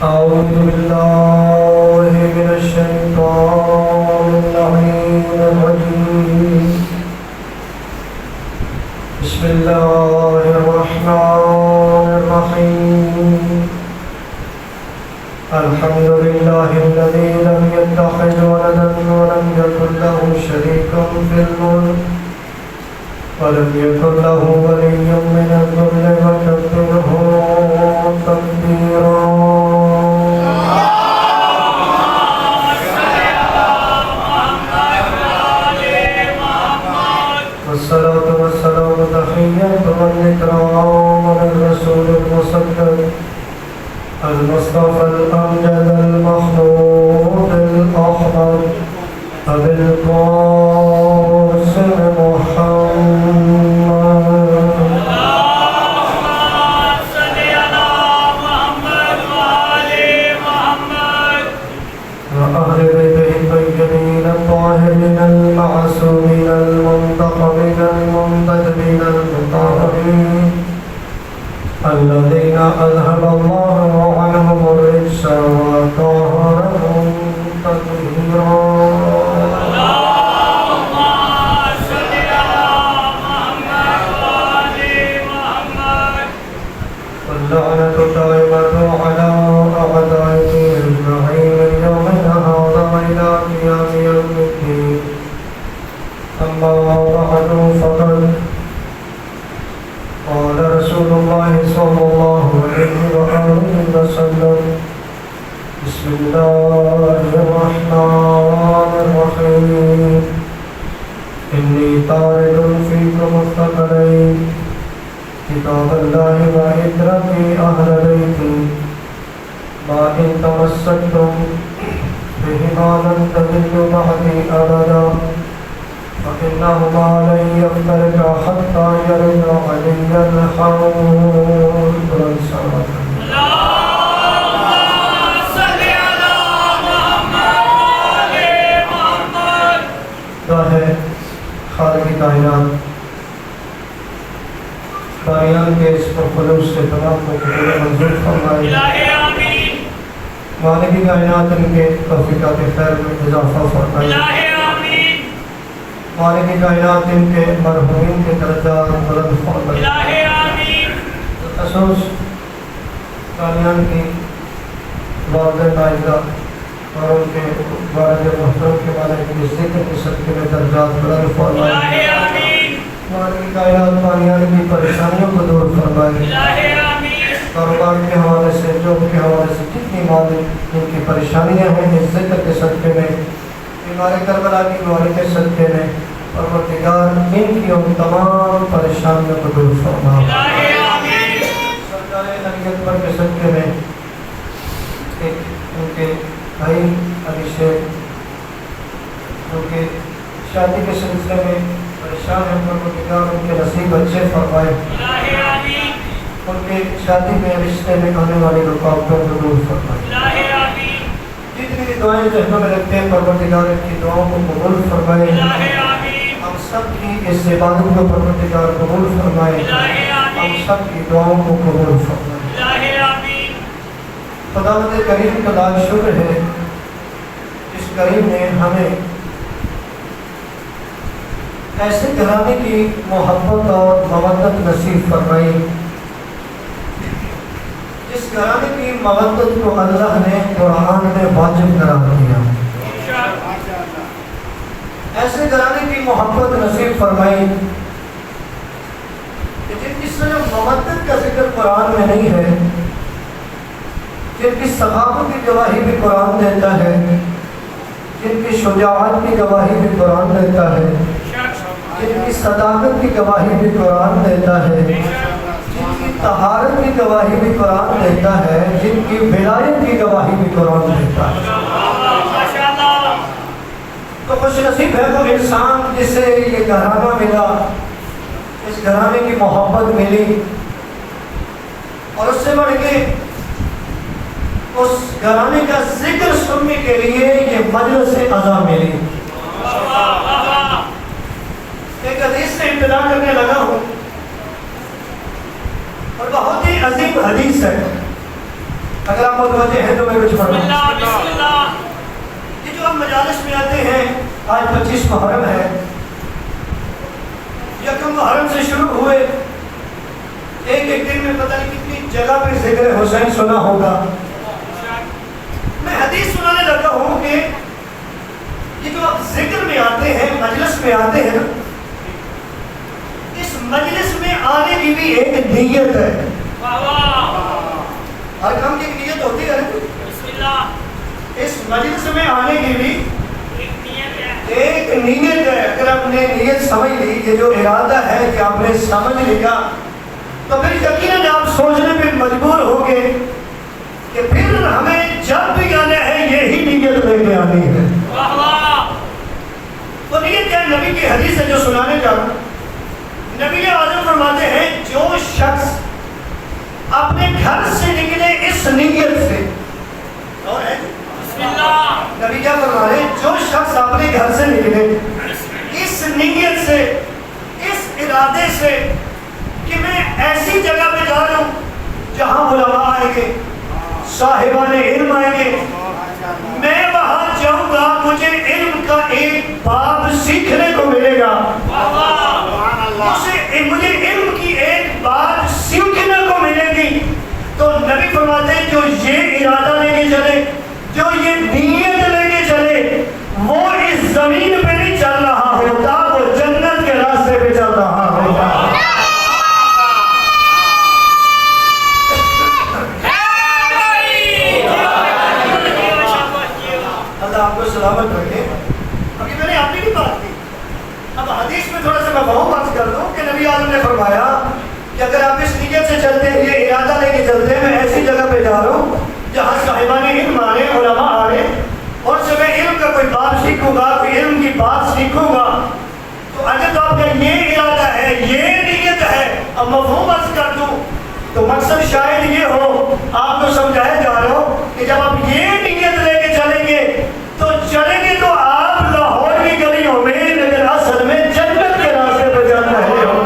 أعوذ بالله من الشيطان اللعين الرجيم. بسم الله الرحمن الرحيم. الحمد لله الذي لم يتخذ ولدا ولم يكن له شريك في الملك ولم يكن له ولي من الذل وكبره تكبيرا. والصلاة والسلام تحية والإكرام للرسول المصدق المصطفى الأمجد المخلود الأحمد أبي القاسم محمد. اللهم صل على محمد وآل محمد وأهل بيته الطيبين الطاهرين المعصومين المنتقمين المنتجبين المطهرين الذين أذهب الله عنهم الرجس وطهرهم تطهيرا. اللهم صل على محمد وآل محمد واللعنة دائمة على أعدائه أجمعين من يومنا هذا إلى قيام يوم الدين. أما بعد فقد قال رسول الله صلى الله عليه وآله وسلم: بسم الله الرحمن الرحيم. إني طارد فيكم الثقلين كتاب الله وعترتي أهل بيتي ما إن تمسكتم بهما لن تضلوا بعدي أبدا فإنهما لن يفترقا حتى يرد علي الحوض. اللهم صل على محمد وآل محمد. ہے خالق کائنات بانیان کے اس پر خلوص سے تمام کو قبول منظور فرمائے. الہی آمین. مالک کائنات ان کے توفیقات خیر میں اضافہ فرمائے. الہی آمین. مالک کائنات ان کے مرحومین کے درجات بلند فرمائے. الہی آمین. خصوص بانیان کی والد نائزہ اور ان کے والد محترم کے والد کی ذکر کی صدقے میں درجات بلند فرمائے. الہی آمین. مالک کائنات بانیان کی پریشانیوں کو دور فرمائے. الہی آمین. کاروبار کے حوالے سے جاب کے حوالے سے جتنی مالک ان کی پریشانیاں ہیں اس ذکر کے صدقے میں بیمار کربلا کی گواہی کے صدقے میں پروردگار ان کی ان تمام پریشانیوں کو دور فرما. الہی آمین. سرکار علی اکبر کے صدقے میں ایک ان کے بھائی علی شیخ جو کہ شادی کے سلسلے میں پریشان ہیں پروردگار ان کے نصیب اچھے فرمائے. الہی آمین. ان کے شادی میں رشتے میں آنے والی رکاوٹوں کو دور فرمائے. الہی آمین. جتنی بھی دعائیں ذہنوں میں رکھتے ہیں پروردگار کی دعاؤں کو قبول فرمائے. الہی آمین. ہم سب کی اس عبادت کو پروردگار قبول فرمائے. الہی ہم آمین. سب کی دعاؤں کو قبول فرمائے. الہی آمین. خداوند کریم کا لاکھ شکر ہے اس کریم نے ہمیں ایسے گھرانے کی محبت اور مودت نصیب فرمائی جس گھرانے کی مودت کو اللہ نے قرآن میں واجب قرار دیا. ایسے گھرانے کی محبت نصیب فرمائی کہ جن کی صرف مودت کا ذکر قرآن میں نہیں ہے، جن کی ثقافت کی گواہی بھی قرآن دیتا ہے، جن کی شجاعت کی گواہی بھی قرآن دیتا ہے، جن کی صداقت کی گواہی بھی قرآن دیتا ہے، جن کی طہارت کی گواہی بھی قرآن دیتا ہے، جن کی ولایت کی گواہی بھی قرآن دیتا ہے. تو خوش نصیب ہے وہ انسان جسے یہ گھرانہ ملا، اس گھرانے کی محبت ملی اور اس سے بڑھ کے اس گھرانے کا ذکر سننے کے لیے یہ مجلس عزا ملی. ایک حدیث سے ابتدا کرنے لگا ہوں اور بہت ہی عظیم حدیث ہے. اگر آپ متوجہ ہیں تو میں کچھ بسم پڑھوں. اللہ بسم اللہ. یہ جو ہم مجالس میں آتے ہیں، آج 25 محرم ہے، یکم محرم سے شروع ہوئے، ایک ایک دن میں پتہ نہیں کتنی جگہ پہ ذکر حسین سنا ہوگا. میں حدیث سنانے لگا ہوں کہ یہ جو آپ ذکر میں آتے ہیں، مجلس میں آتے ہیں، اس مجلس میں آنے کی بھی ایک نیت ہے. واہ واہ. ہر کام کی ایک نیت ہوتی ہے. بسم اللہ. اس مجلس میں آنے کی بھی ایک نیت ہے. ایک نیت ہے. اگر آپ نے نیت سمجھ لی، یہ جو ارادہ ہے کہ آپ نے سمجھ لیا، تو پھر یقیناً آپ سوچنے پہ مجبور ہو گے کہ پھر ہمیں جب بھی آنا ہے یہی نیت لے کے آنی ہے. واہ واہ. وہ نیت کیا ہے؟ نبی کی حدیث ہے جو سنانے جا رہا ہوں. نبی اعظم فرماتے ہیں جو شخص اپنے گھر سے نکلے اس نیت سے، اور ہے بسم اللہ. نبی کیا فرما رہے ہیں؟ جو شخص اپنے گھر سے نکلے اس نیت سے، اس ارادے سے کہ میں ایسی جگہ پہ جا رہا ہوں جہاں علماء آئیں گے، صاحبان علم آئیں گے، میں وہاں جاؤں گا، مجھے علم کا ایک باب سیکھنے کو ملے گا، مجھے علم کی ایک بات سیکھنے کو ملے گی. تو نبی فرماتے ہیں جو یہ ارادہ لے کے چلے، جو یہ نیت لے کے چلے، وہ اس زمین پہ نہیں چل رہا ہوتا، وہ جنت کے راستے پہ چل رہا ہوتا. اللہ آپ کو سلامت رکھے. ابھی میں نے آپ کی بات کی، اب حدیث میں تھوڑا سا میں بہت بات کر دوں کہ نبی عالم نے فرمایا کہ اگر آپ اس نیت سے چلتے ہیں، یہ ارادہ لے کے چلتے ہیں میں ایسی جگہ پہ جا رہا ہوں جہاں صاحبان علم آ رہے ہیں، علماء آ رہے ہیں، اور جب میں علم کا کوئی بات سیکھوں گا، کوئی علم کی بات سیکھوں گا، تو اگر تو آپ کا یہ ارادہ ہے، یہ نیت ہے، اب مفہوم عرض کر دوں تو مقصد شاید یہ ہو، آپ کو سمجھایا جا رہا ہو کہ جب آپ یہ نیت لے کے چلیں گے تو آپ لاہور کی گلیوں میں، لیکن اصل میں جنت کے راستے پر چل رہے ہو.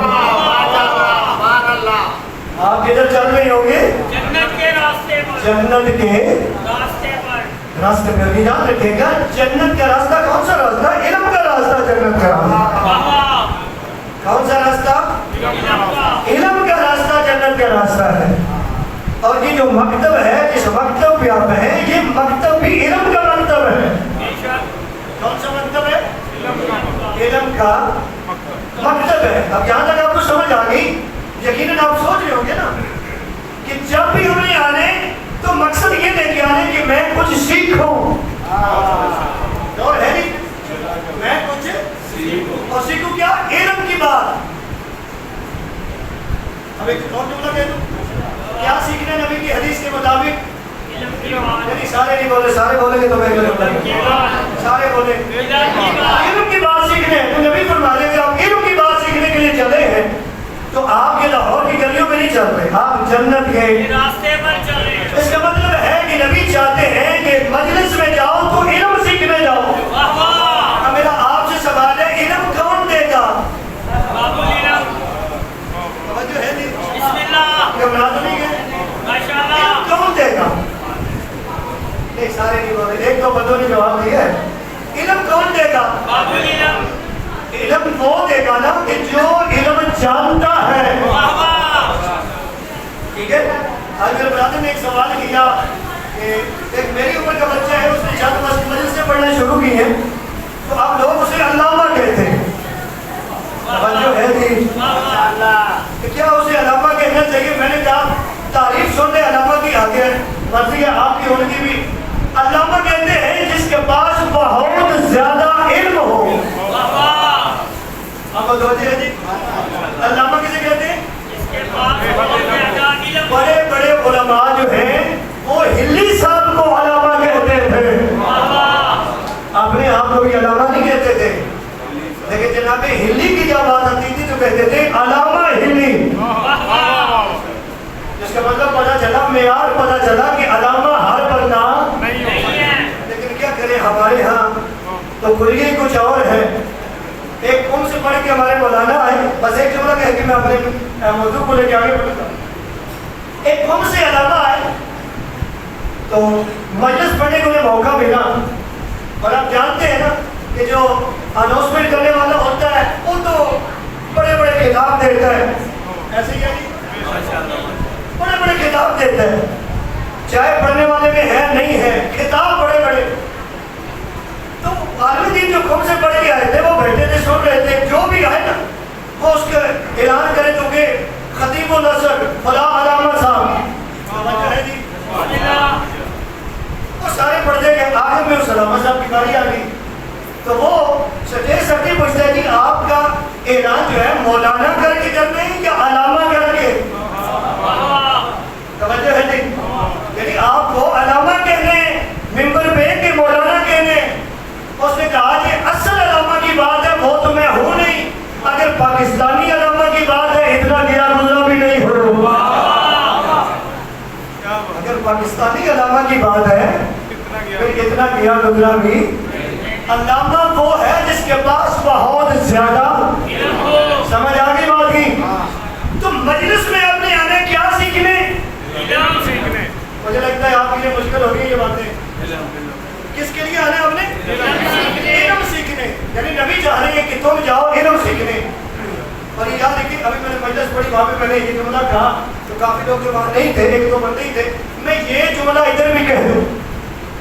آپ کدھر چل رہے ہوں گے؟ جنت کے راستے پر. جنت کے راستے پر. راستے پہ. ابھی یاد رکھے گا، جنت کا راستہ کون سا راستہ؟ علم کا راستہ. جنت کا راستہ واہ واہ. کون سا راستہ؟ علم کا. علم کا راستہ جنت کا راستہ ہے. اور یہ جو مکتب ہے، جس مکتب پہ آپ ہیں، یہ مکتب بھی علم کا مکتب ہے. بے شک. کون سا مکتب ہے؟ علم کا. علم کا مکتب ہے. اب یہاں تک آپ کو سمجھ آ گئی. یقیناً آپ سوچ رہے ہوں گے نا کہ جب بھی ہمیں آنے تو مقصد یہ لے کے آنے کہ میں کچھ سیکھوں. اور ہے نہیں، میں کچھ سیکھوں. اور سیکھوں کیا؟ علم کی بات. اب ایک اور جملہ کہہ دوں، کیا سیکھنا ہے نبی کی حدیث کے مطابق؟ علم کی بات. یعنی سارے نہیں بولے، سارے بولیں گے تو میں سارے بولے علم کی بات سیکھنے. تو نبی فرما رہے کہ آپ علم کی بات سیکھنے کے لیے چلے ہیں تو آپ یہ لاہور کی گلیوں میں نہیں چل رہے، آپ جنت کے راستے پر چل رہے ہیں. اس کا مطلب ہے کہ نبی چاہتے ہیں کہ مجلس میں جاؤ تو علم سیکھنے جاؤ. واہ واہ. اب میرا آپ سے سوال ہے، علم کون دے گا؟ باب العلم. توجہ ہے نہیں؟ بسم اللہ. گھبرا تو نہیں گئے؟ ماشاء علم اللہ. کون دے گا؟ نہیں، سارے نہیں بولے، ایک دو بندوں نے جواب دیا ہے. علم کون دے گا؟ باب العلم. علم وہ دے گا نا کہ جو علم جانتا ہے. واہ واہ. ٹھیک ہے. آج میرے برادر نے ایک سوال کیا کہ ایک میری عمر کا بچہ ہے، اس نے چند مجلس سے پڑھنا شروع کی ہے، تو آپ لوگ اسے علامہ کہتے ہیں. توجہ ہے جی؟ کہ کیا اسے علامہ کہنا چاہیے؟ میں نے کہا تعریف سن لے علامہ کی، آگے مرضی ہے آپ کی ان کی بھی. علامہ کہتے ہیں جس کے پاس بہت زیادہ علم ہو. واہ واہ. آپ توجہ ہے جی؟ علامہ کسے کہتے ہیں؟ اس کے پاس بہت زیادہ علم. بڑے بڑے علماء جو ہیں وہ ہلی صاحب کو علامہ کہتے تھے. واہ واہ. اپنے آپ کو بھی علامہ نہیں کہتے تھے، لیکن جناب ہلی کی جب بات آتی تھی تو کہتے تھے علامہ ہلی. واہ واہ. جس کا مطلب پتا چلا، معیار پتا چلا کہ علامہ ہر بندہ نہیں ہے. لیکن کیا کریں، ہمارے ہاں تو کلیے کچھ اور ہے. ایک سے پڑھ کے ہمارے مولانا آئے، بس ایک جملہ کہہ کے میں اپنے موضوع کو لے کے آگے بڑھوں گا. ایک سے علامہ آئے، تو مجلس پڑھنے کو موقع ملا، اور آپ جانتے ہیں نا کہ جو اناؤنسمنٹ کرنے والا ہوتا ہے وہ تو بڑے بڑے خطاب دیتا ہے، ایسے ہی ہے جی، بڑے بڑے خطاب دیتا ہے، چاہے پڑھنے والے میں ہے نہیں ہے، خطاب بڑے بڑے. تو عالم دین جو خود سے پڑھ کے آئے تھے وہ بیٹھے تھے، سن رہے تھے، جو بھی آئے نا وہ اس کا اعلان کرے تو کہ خطیب النصر فلاں علامہ صاحب ہے جی، وہ سارے پڑھتے گئے. آخر میں اس علامہ صاحب کی باری آ گئی تو وہ سٹیج سٹی پوچھتا ہے کہ آپ کا اعلان جو ہے مولانا کر کے کرنا ہے یا علامہ کر کے؟ توجہ ہے جی، یعنی آپ کو علامہ کہنے ممبر پہ کہ مولانا کہنے. اس نے کہا کہ اصل علامہ کی بات ہے وہ تو میں ہوں نہیں، اگر پاکستانی علامہ کی بات ہے اتنا گیا گزرا بھی نہیں ہو. اگر پاکستانی علامہ کی بات ہے پھر اتنا گیا گزرا بھی. علامہ وہ ہے جس کے پاس بہت زیادہ سمجھ آ گئی بات کی. تو مجلس میں اپنے آنے کیا سیکھنے؟ مجھے لگتا ہے آپ کے لیے مشکل ہوگی یہ باتیں. کس کے لیے آنا آپ نے؟ علم سیکھنے. یعنی نبی چاہ رہے ہیں کہ تم جاؤ علم سیکھنے. اور یہ یاد رکھیے، ابھی میں نے مجلس پڑھی وہاں پہ میں نے یہ جملہ کہا تو کافی لوگ جو وہاں نہیں تھے، ایک دو بندے ہی تھے، میں یہ جملہ ادھر بھی کہہ دوں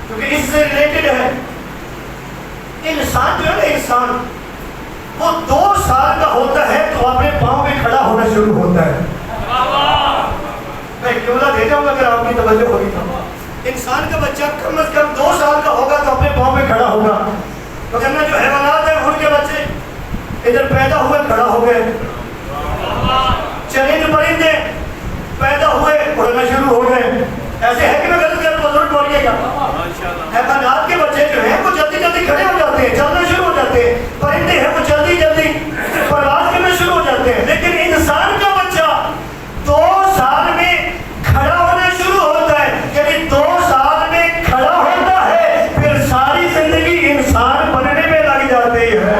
کیونکہ اس سے ریلیٹڈ ہے. انسان جو ہے نا، انسان وہ 2 سال کا ہوتا ہے تو اپنے پاؤں پہ کھڑا ہونا شروع ہوتا ہے. میں جملہ دے جاؤں گا اگر آپ کی توجہ ہوگی تو. انسان کا بچہ کم از کم 2 سال کا ہوگا تو اپنے پاؤں پہ کھڑا ہوگا. وگرنہ جو حیوانات ہیں ان کے بچے ادھر پیدا ہوئے کھڑا ہو گئے. چرند پرندے پیدا ہوئے اڑنا شروع ہو گئے. ایسے ہے کہ میں غلط کر بزرگ بولیے گا. حیوانات کے بچے جو ہیں وہ جلدی جلدی کھڑے ہو جاتے ہیں، چلنا شروع ہو جاتے ہیں. پرندے ہیں وہ جلدی جلدی پرواز کرنا شروع ہو جاتے ہیں. لیکن انسان کا بچہ 2 سال میں کھڑا ہونا شروع ہوتا ہے. یعنی 2 سال میں کھڑا ہوتا ہے پھر ساری زندگی انسان بننے میں لگ جاتی ہے.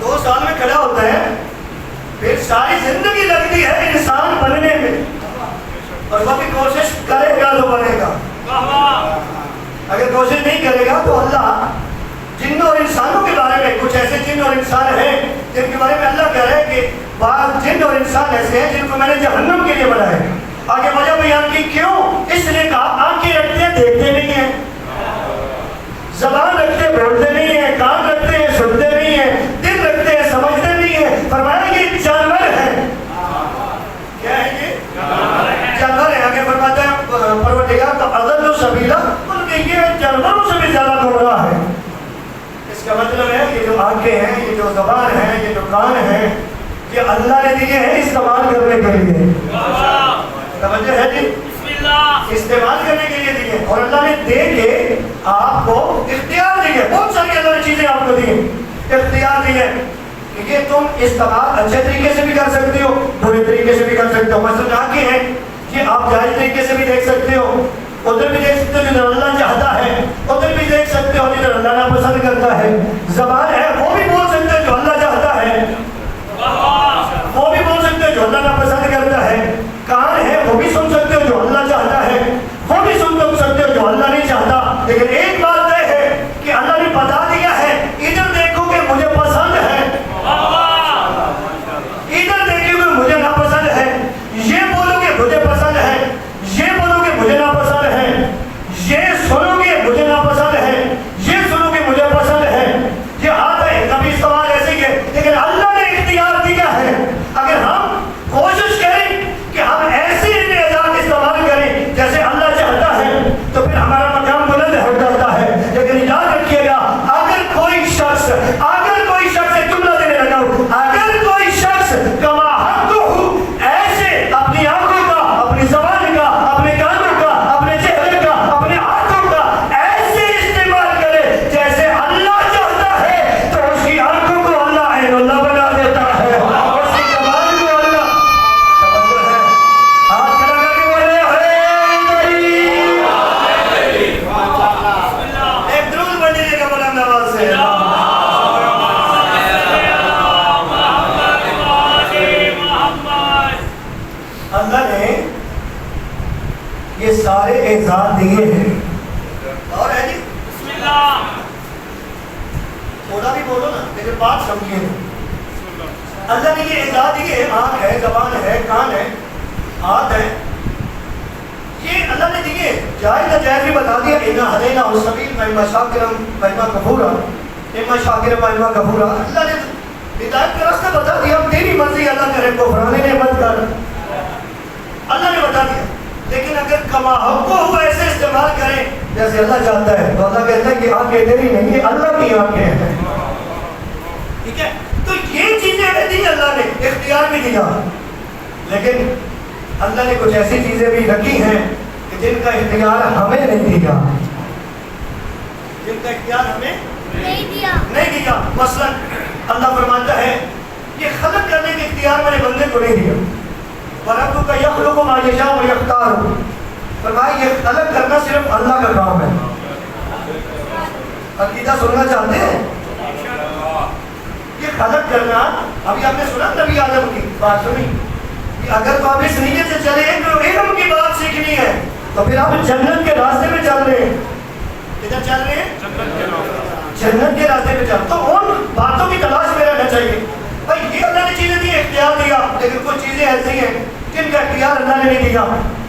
2 سال میں کھڑا ہوتا ہے پھر ساری زندگی لگتی ہے انسان بننے میں. اور وہ بھی کوشش کرے گا تو بنے گا. اگر کوشش نہیں کرے گا تو اللہ جنوں اور انسانوں کے بارے میں، کچھ ایسے جن اور انسان ہیں جن کے بارے میں اللہ کہہ رہا ہے کہ بعض جن اور انسان ایسے ہیں جن کو میں نے جہنم کے لیے بنایا ہے. آگے وجہ بیان کی کیوں؟ اس لیے کہا آنکھیں رکھتے ہیں دیکھتے نہیں ہیں، زبان رکھتے بولتے نہیں ہیں، کان رکھتے ہیں سنتے نہیں ہیں، دل رکھتے ہیں سمجھتے نہیں ہیں. فرمایا یہ جانور ہیں. کیا ہے یہ؟ جانور ہیں. آگے فرماتا ہے پروردگار کا اضل سبیلا، بلکہ یہ جانوروں سے بھی زیادہ گمراہ ہے. اس کا مطلب ہے یہ جو آنکھیں ہیں، یہ جو زبان ہے، یہ جو کان ہیں، یہ اللہ نے دیے ہیں استعمال کرنے کے لیے. توجہ ہے جی، استعمال کرنے کے لیے دیے. اور اللہ نے دے کے آپ کو اختیار دیے. بہت ساری اللہ نے چیزیں آپ کو دی، اختیار دیے کہ یہ تم استعمال اچھے طریقے سے بھی کر سکتے ہو، برے طریقے سے بھی کر سکتے ہو. مثلا آنکھیں ہیں، یہ آپ جائز طریقے سے بھی دیکھ سکتے ہو، ادھر بھی دیکھ سکتے ہو جدھر اللہ چاہتا ہے، ادھر بھی دیکھ سکتے ہو جدھر اللہ ناپسند کرتا ہے. زبان ہے وہ بھی بول سکتے ہو جو اللہ چاہتا ہے، وہ بھی بول سکتے ہو جو اللہ ناپسند کرتا ہے. کان ہے وہ بھی سن سکتے ہو جو اللہ چاہتا ہے، وہ بھی سن سکتے ہو جو اللہ نہیں چاہتا. لیکن ایک بات یہ ہے کہ اللہ نے بتا دیا ہے ادھر دیکھو کہ مجھے پسند ہے، ادھر دیکھو کہ مجھے ناپسند ہے. یہ بولو کہ مجھے پسند ہے، یہ بولو کہ مجھے ناپسند ہے، یہ سنو کہ مجھے ناپسند ہے، یہ سنو کہ مجھے پسند ہے. یہ ہاتھ ہے کبھی اعزاز دیے ہیں. اور ہے جی بسم اللہ. تھوڑا بھی بولو نا لیکن بات سمجھیے. اللہ نے یہ اعزاز دیے ہیں, آنکھ ہے, زبان ہے, کان ہے, ہاتھ ہے, یہ اللہ نے دیے. جائز ناجائز بھی بتا دیا. اِنَّا هَدَيْنَاهُ السَّبِيلَ فَإِمَّا شَاكِرًا وَإِمَّا كَفُورًا. اِمَّا شَاكِرًا وَإِمَّا كَفُورًا. اللہ نے ہدایت کا راستہ بتا دیا. اب تیری مرضی اللہ کرے کفران نعمت کر, اللہ نے بتا دیا. لیکن اگر کما حق کو ہوا ایسے استعمال کریں جیسے اللہ چاہتا ہے, تو اللہ کہتا ہے کہ آنکھیں تیری نہیں, یہ اللہ کی آنکھیں ہیں. ٹھیک ہے, تو یہ چیزیں ہمیں دی اللہ نے, اختیار بھی دیا. لیکن اللہ نے کچھ ایسی چیزیں بھی رکھی ہیں کہ جن کا اختیار ہمیں نہیں دیا, جن کا اختیار ہمیں نہیں دیا. مثلا اللہ فرماتا ہے یہ خلق کرنے کے اختیار میں نے بندے کو نہیں دیا. وَرَبُّكَ يَخْلُقُ مَا يَشَاءُ وَيَخْتَارُ. فرمایا یہ خلق کرنا صرف اللہ کا کام ہے. عقیدہ سننا چاہتے ہیں؟ یہ خلق کرنا, ابھی آپ نے سنا نبی آدم کی بات سنی, اگر تو آپ اس نیت سے چلے کہ علم کی بات سیکھنی ہے تو پھر آپ جنت کے راستے میں چل رہے ہیں. کدھر چل رہے ہیں؟ جنت کے راستے پہ چل. تو ان باتوں کی تلاش میں رہنا چاہیے. بھائی یہ اللہ نے چیزیں دی, اختیار دیا, لیکن کچھ چیزیں ایسی ہیں جن کا اختیار اللہ نے نہیں دیا.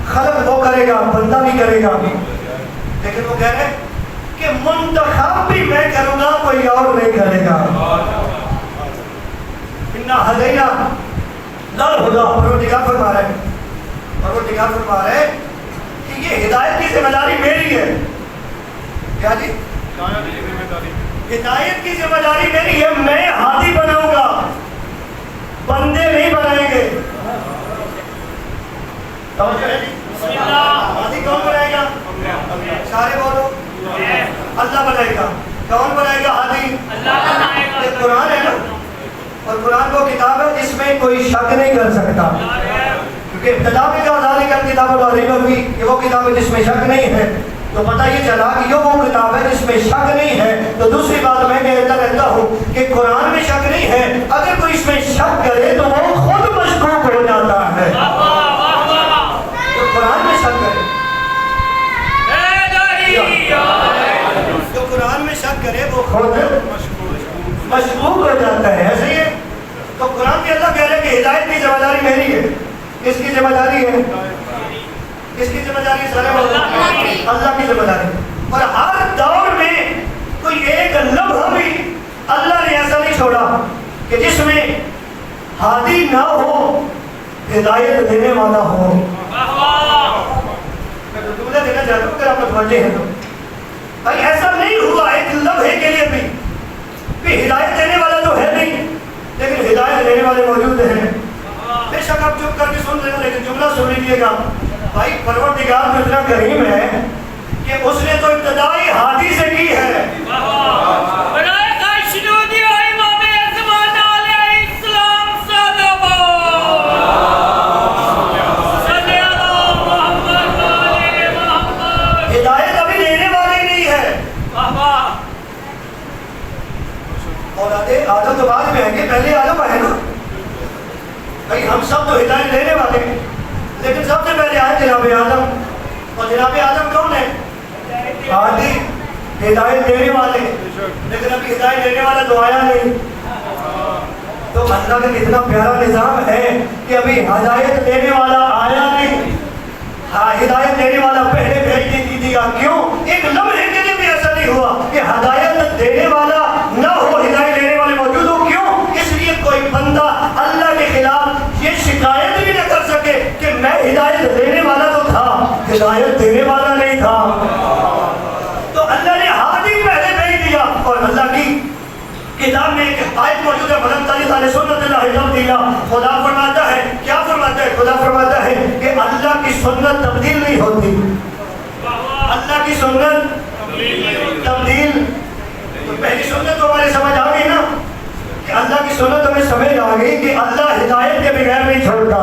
خلق وہ کرے گا, بندہ بھی کرے گا, لیکن وہ کہہ رہے کہ منتخب بھی میں کروں گا, کوئی اور نہیں کرے گا. اِنَّا هَدَيْنَاهُ الْهُدَىٰ. پروردگار فرما رہے ہیں, پروردگار فرما رہے ہیں کہ یہ ہدایت کی ذمہ داری میری ہے. کیا جی؟ ہدایت کی ذمہ داری میری ہے. میں ہادی بناؤں گا, بندے نہیں بنائیں گے. بسم اللہ. ہادی کون بنائے گا؟ سارے بولو. اللہ بنائے گا. کون بنائے گا ہادی؟ اللہ بنائے گا. یہ قرآن ہے نا, اور قرآن وہ کتاب ہے جس میں کوئی شک نہیں کر سکتا, کیونکہ ابتدا میں کہا ذالک کتاب لا ریب فیہ, یہ وہ کتاب ہے جس میں شک نہیں ہے. تو پتہ یہ چلا کہ یہ وہ کتاب ہے جس میں شک نہیں ہے. تو دوسری بات میں کہتا رہتا ہوں کہ قرآن میں شک نہیں ہے, اگر کوئی اس میں شک کرے تو وہ خود مشکوک ہو جاتا ہے. تو قرآن میں شک کرے, تو قرآن میں شک کرے وہ خود مشکوک ہو جاتا ہے. ایسے ہی ہے. تو قرآن کے اللہ کہہ رہے ہیں کہ ہدایت کی ذمہ داری میری ہے. کس کی ذمہ داری ہے؟ کس کی ذمہ داری ہے؟ سارے اللہ کی ذمہ داری. اور ہر دور میں کوئی ایک لمحہ بھی اللہ نے ایسا نہیں چھوڑا کہ جس میں ہادی نہ ہو, ہدایت دینے والا ہو. میں جملہ دینا چاہتا ہوں اگر آپ متوجہ ہیں تو. بھائی ایسا نہیں ہوا ایک لمحے کے لیے بھی کہ ہدایت دینے والا تو ہے نہیں, لیکن ہدایت دینے والے موجود ہیں. بے شک آپ چپ کر کے سن رہے ہیں, لیکن جملہ سن لیجیے گا. بھائی پروردگار تو اتنا کریم ہے کہ اس نے تو ابتدائی ہادی سے کی ہے. ہدایت ابھی دینے والے نہیں ہے. اور آدم تو بعد میں آئیں گے, پہلے آدم آئے نا. بھائی ہم سب تو ہدایت دینے والے ہیں, لیکن سب سے پہلے آئے جناب آدم. اور جناب آدم کون ہے؟ ہادی, ہدایت دینے والے. لیکن ابھی ہدایت دینے والا تو آیا نہیں. تو اللہ کا کتنا پیارا نظام ہے کہ ابھی ہدایت دینے والا آیا نہیں, ہدایت دینے والا پہلے بھیج دیا. کیوں؟ ایک لمحے کے لیے بھی ایسا نہیں ہوا کہ ہدایت دینے والا نہ ہو, ہدایت دینے والے موجود ہو. کیوں؟ اس لیے کوئی بندہ اللہ کے خلاف یہ شکایت بھی نہ کر سکے کہ میں ہدایت دینے والا تو تھا, ہدایت دینے والا نہیں تھا. تو اللہ نے ہادی پہلے بھیج دیا. اور اللہ کی کتاب میں ایک آیت موجود ہے, بلند تعالیٰ علیہ سنت اللہ تبدیلا. خدا فرماتا ہے, کیا فرماتا ہے؟ خدا فرماتا ہے کہ اللہ کی سنت تبدیل نہیں ہوتی. اللہ کی سنت تبدیل. تو پہلی سنت تو ہمارے سمجھ آ گئی نا, کہ اللہ کی سنت ہمیں سمجھ آ گئی کہ اللہ ہدایت کے بغیر نہیں چھوڑتا.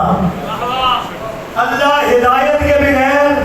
اللہ ہدایت کے بغیر.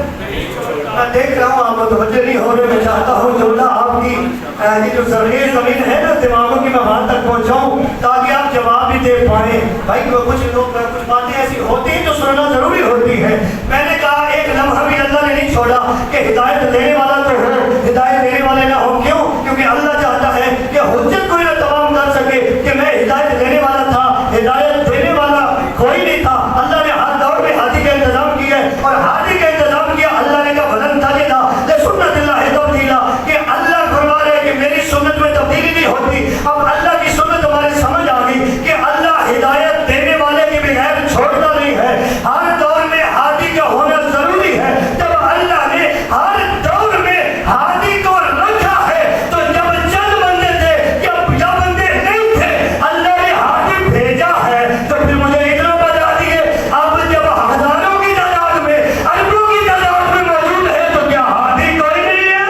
میں دیکھ رہا ہوں آپ متوجہ نہیں ہو رہے, میں چاہتا ہوں جملہ آپ کی یہ جو زرعی زمین ہے نا دماغوں کی, میں وہاں تک پہنچاؤں تاکہ آپ جواب بھی دے پائیں. بھائی کچھ لوگ کچھ باتیں ایسی ہوتی ہیں جو سننا ضروری ہوتی ہے. میں نے کہا ایک لمحہ بھی اللہ نے نہیں چھوڑا کہ ہدایت دینے والا تو ہو، ہدایت دینے والے نہ ہو. کیوں؟ کیونکہ اللہ چاہتا ہے کہ حجت کوئی نہ تمام کر سکے کہ میں ہدایت دینے والا تھا، ہدایت دینے والا کوئی نہیں تھا. اللہ نے ہر دور میں ہادی کا انتظام کیا ہے، اور ہادی کا انتظام کیا اللہ نے کہا ولن تجد لسنت اللہ تبدیلا، کہ اللہ فرما رہے ہیں کہ میری سنت میں تبدیلی نہیں ہوتی. اب اللہ کی سنت ہمارے سمجھ آ گئی کہ اللہ ہدایت دینے والے کے بغیر چھوڑتا نہیں ہے. ہر دور میں ہادی کا ہونا ضروری ہے. جب اللہ نے ہر دور میں ہادی کو رکھا ہے تو جب چند بندے تھے یا بندے نہیں تھے اللہ نے ہادی بھیجا ہے. تو پھر مجھے اتنا بتا دیے اب جب ہزاروں کی تعداد میں اربوں کی تعداد میں موجود ہے تو کیا ہادی کوئی نہیں ہے؟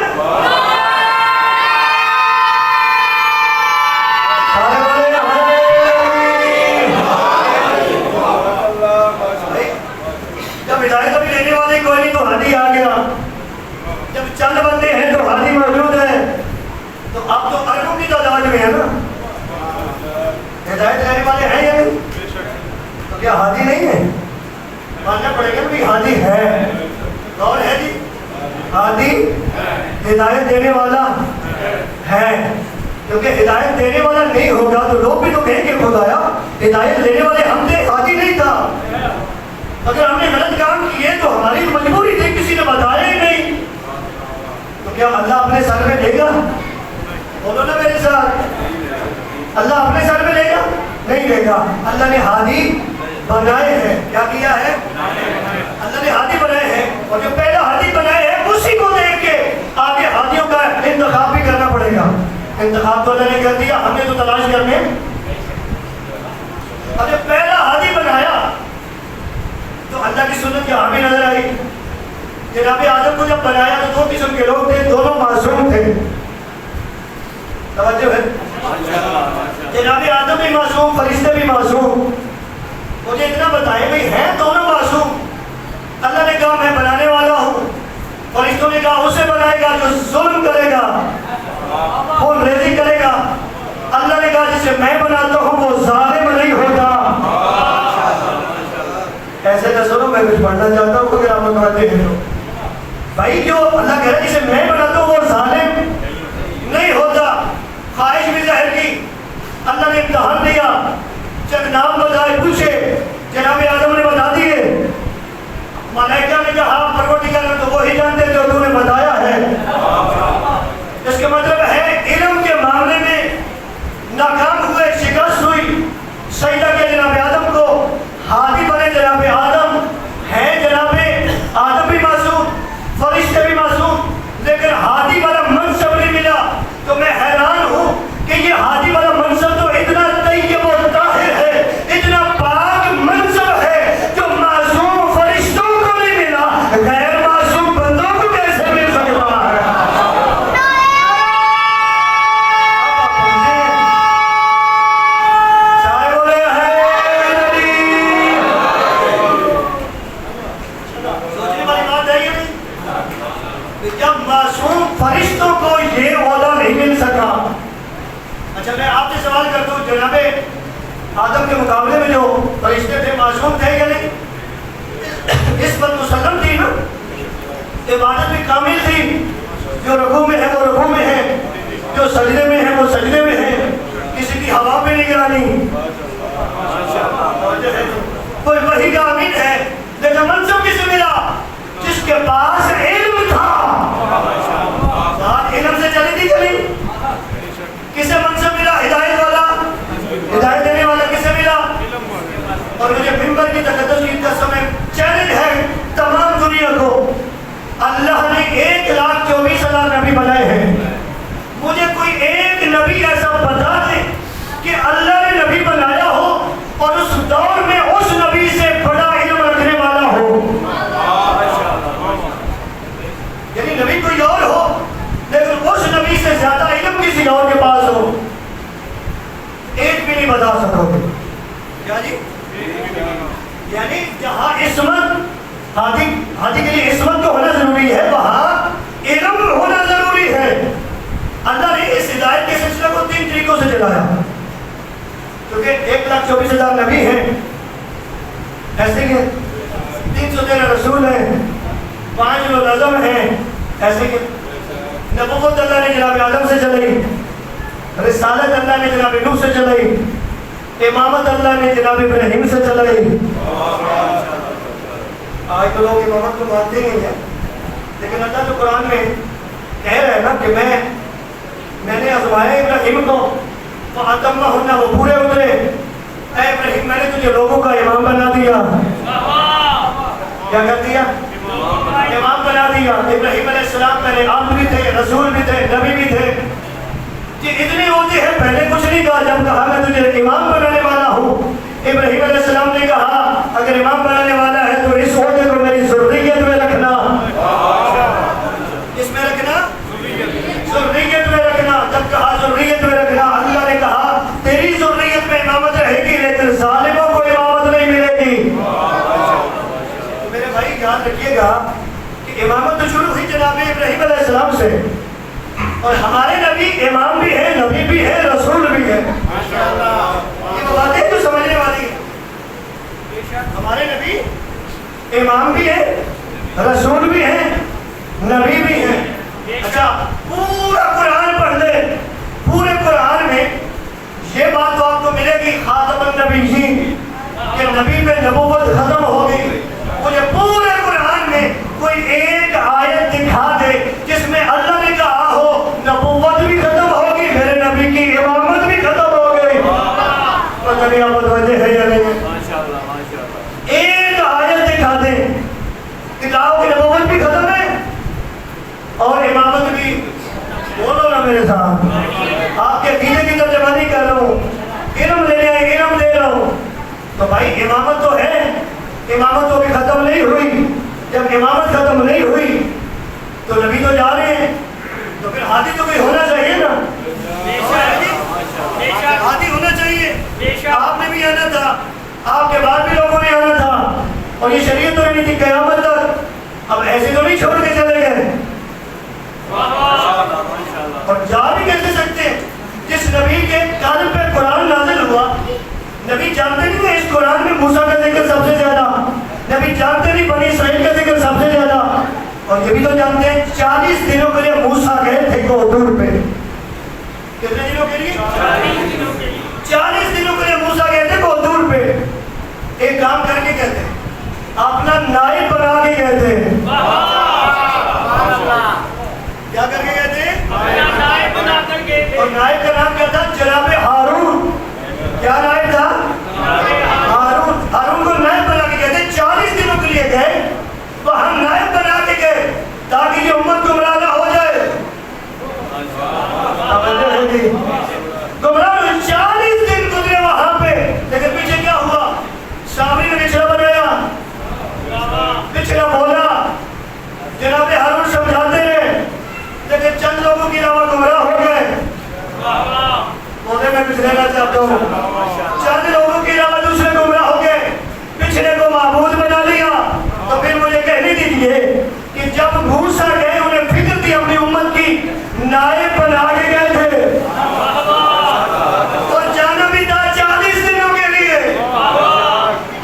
سارے بولے جب ہدایت ابھی دینے والے کوئی نہیں تو ہادی آ گیا. جب چند بندے ہیں تو ہادی موجود ہے. تو اب تو اربوں کی تعداد میں ہے نا. ہدایت دینے والے ہیں یا نہیں؟ تو کیا ہادی نہیں ہے؟ ماننا پڑے گا کہ ہادی ہے. کون ہے جی؟ ہادی ہدایت دینے والا ہے. کیونکہ ہدایت دینے والا نہیں ہوگا تو لوگ بھی تو کہیں کہ خدایا ہدایت دینے والے ہم تھے، ہادی نہیں تھا. اگر ہم نے غلط کام کیے تو ہماری مجبوری تھی، کسی نے بتایا ہی نہیں. تو کیا اللہ اپنے سر میں لے گا؟ بولو نا میرے ساتھ، اللہ اپنے سر میں لے گا؟ نہیں لے گا. اللہ نے ہادی بنائے ہیں. کیا کیا ہے؟ اللہ نے ہادی بنائے ہیں، اور جو پہلا ہادی بنائے ہیں اسی کو دیکھ کے آگے ہادیوں کا انتخاب بھی کرنا پڑے گا. انتخاب تو اللہ نے کر دیا، ہم نے تو تلاش کرنے. اور جب پہلا ہادی بنایا تو اللہ کی سنت یہاں بھی نظر آئی. جناب آدم کو جب بنایا تو دو قسم کے لوگ تھے، دونوں معصوم تھے. توجہ ہے؟ جناب آدم بھی معصوم، فرشتے بھی معصوم. مجھے اتنا بتائے بھائی ہیں دونوں معصوم. اللہ نے کہا میں بنانے والا ہوں، فرشتوں نے کہا اسے بنائے گا جو ظلم کرے گا، خون ریزی کرے گا. اللہ نے کہا جسے میں بناتا ہوں وہ ظالم نہیں ہوتا. ایسے نہ سنو، میں کچھ پڑھنا چاہتا ہوں اگر آپ متوجہ ہیں تو. بھائی جو اللہ کہہ رہا ہے جسے میں بناتا ہوں وہ ظالم نہیں ہوتا. خواہش بھی ظاہر کی، اللہ نے امتحان دیا، جب نام بتائے پوچھے، جناب آدم نے بتا دیے. ملائکہ نے کہا پروردگار تو وہی جانتے جو تو نے بتایا ہے. اس کا مطلب ہے علم کے معاملے میں ناکام ہوئے، شکست ہوئی. سجدہ کیا جناب آدم کو، ہادی بنے جناب آدم. ہے جناب آدم بھی معصوم، فرشتے بھی معصوم، لیکن ہادی والا منصب نہیں ملا. تو میں حیران ہوں کہ یہ ہادی والا منصب تو اتنا طیب و طاہر ہے، اتنا پاک منصب ہے جو معصوم فرشتوں کو نہیں ملا، غیر معصوم بندوں کو کیسے مل سکتا ہے؟ سارے بولے سوچنے والی بات ہے یہ نہیں؟ جب معصوم فرشتوں کو یہ عہدہ نہیں مل سکا. اچھا میں آپ سے سوال کرتا ہوں، جناب آدم کے مقابلے میں جو فرشتے تھے معصوم تھے یا نہیں؟ اس پر مسلم تھی نا، عبادت بھی کامل تھی. جو رکوع میں ہے وہ رکوع میں ہے، جو سجدے میں ہے وہ سجدے میں ہے. کسی کی ہوا پہ نہیں گرانی. کوئی وحی کا امین ہے، لیکن منصب کسے ملا؟ جس کے پاس علم تھا. بات علم سے چلی تھی چلی. کسے منصب ملا؟ ہدایت والا، ہدایت دینے والا کسے ملا؟ اور مجھے ممبر کی تقدس کی قسم ہے، چیلنج ہے تمام دنیا کو. اللہ نے 1,24,000 نبی بنائے ہیں. مجھے کوئی ایک نبی ایسا بتا دے کہ اللہ نے نبی بنایا ہو اور اس دور میں اس نبی سے بڑا علم رکھنے والا ہو. یعنی نبی کوئی اور ہو لیکن اس نبی سے زیادہ علم کسی اور کے پاس ہو. ایک بھی نہیں بتا سکو گے. کیا جی؟ یعنی جہاں عصمت ہادی کے لیے عصمت تو ہونا ضروری ہے، وہاں علم ہونا ضروری ہے. اللہ نے اس ہدایت کے سلسلے کو 3 طریقوں سے چلایا. کیونکہ 1,24,000 نبی ہیں، ایسے کہ 313 رسول ہیں، 5 العظم ہیں ایسے کہ نبوت اللہ نے جناب آدم سے چلائی، رسالت اللہ نے جناب نوح سے چلائی، امامت اللہ نے جناب ابراہیم سے چلائی۔ آج تو لوگ امامت کو مانتے نہیں ہیں، لیکن اللہ تو قرآن میں کہہ رہا ہے نا کہ میں نے آزمایا ابراہیم کو، فَأَتَمَّهُنَّ، وہ پورے اترے۔ اے ابراہیم میں نے تجھے لوگوں کا امام بنا دیا۔ کیا کر دیا؟ امام بنا دیا۔ ابراہیم علیہ السلام پہلے عبد بھی تھے، رسول بھی تھے، نبی بھی تھے۔ کہ اتنی ہوتی ہے، پہلے کچھ نہیں کہا، جب کہا میں تجھے امام بنانے والا ہوں، ابراہیم علیہ السلام نے کہا اگر امام بنانے والا ہے تو اس عہدے کو میری ذریت میں رکھنا۔ کس میں رکھنا؟ ذریت میں رکھنا۔ جب کہا ذریت میں رکھنا، اللہ نے کہا تیری ذریت میں امامت رہے گی لیکن ظالموں کو امامت نہیں ملے گی۔ میرے بھائی یاد رکھیے گا کہ امامت تو شروع ہوئی جناب ابراہیم علیہ السلام سے، اور ہمارے نبی امام بھی ہے، نبی بھی ہے، رسول بھی ہے۔ یہ باتیں تو سمجھنے والی ہیں۔ ہمارے نبی امام بھی ہے، رسول بھی ہے، نبی بھی ہے۔ اچھا پورا قرآن پڑھ لے، پورے قرآن میں یہ بات تو آپ کو ملے گی خاتم النبیین کہ نبی پہ نبوت ختم ہو گئی۔ مجھے پورے قرآن میں کوئی ایک آیت دکھا دے جس میں اللہ نے کہا ہو نبوت بھی ختم ہوگی، میرے نبی کی امامت بھی ختم ہو گئی۔ پتہ نہیں آپ متوجہ ہے یا نہیں؟ ایک آیت دکھا دے کتاب کی نبوت بھی ختم ہے اور امامت بھی۔ بولو نا میرے ساتھ، آپ کے عقیدے کی ترجمانی کر رہا ہوں، علم لینے آئے علم دے رہا ہوں۔ تو بھائی امامت تو ہے، امامت تو بھی ختم نہیں ہوئی۔ جب امامت ختم نہیں ہوئی تو نبی تو جا رہے ہیں، تو پھر ہادی تو کوئی ہونا چاہیے نا، ہادی ہونا چاہیے۔ آپ نے بھی آنا تھا، آپ کے بعد بھی لوگوں نے آنا تھا، اور یہ شریعت تو نہیں تھی قیامت تک۔ اب ایسے تو نہیں چھوڑ کے چلے گئے، اور جا بھی کیسے سکتے ہیں؟ جس نبی کے قلب پہ قرآن نازل ہوا، نبی جانتے نہیں ہیں اس قرآن میں موسیٰ کا ذکر سب سے زیادہ، نبی جانتے نہیں بنی اسرائیل کا ذکر سب سے زیادہ، اور یہ بھی تو جانتے ہیں 40 دنوں کے لیے موسیٰ گئے تھے کوہ پہ۔ کتنے دنوں کے لیے؟ 40 دنوں کے لیے موسیٰ گئے تھے کوہ پہ۔ ایک کام کر کے کہتے ہیں، اپنا نائب بنا کے کہتے ہیں۔ کیا کر کے کہتے ہیں؟ نائب بنا کر کے۔ اور نائب کا نام کیا تھا؟ جناب ہارون۔ کیا نائب تھا؟ ہارون۔ ہارون کو نائب بنا کے کہتے ہیں۔ 40 دنوں کے لیے گئے تو ہم نائب بنا کے گئے تاکہ یہ امت گمراہ نہ ہو جائے۔ گمراہ 40 دن گزرے وہاں پہ، لیکن پیچھے کیا ہوا؟ سامری نے بچھڑا بنایا، بچھڑا بولا، جناب ہارون سمجھاتے رہے، لیکن چند لوگوں کی علاوہ گمراہ ہو گئے۔ میں کچھ لینا چاہتا ہوں، چند لوگوں کے علاوہ دوسرے گمراہ ہو گئے، پچھلے کو معبود بنا لیا۔ تو پھر مجھے کہنے دیجئے کہ جب موسیٰ گئے انہیں فکر تھی اپنی امت کی، نائب بنا کے گئے تھے، اور جانا بھی تھا 40 دنوں کے لیے۔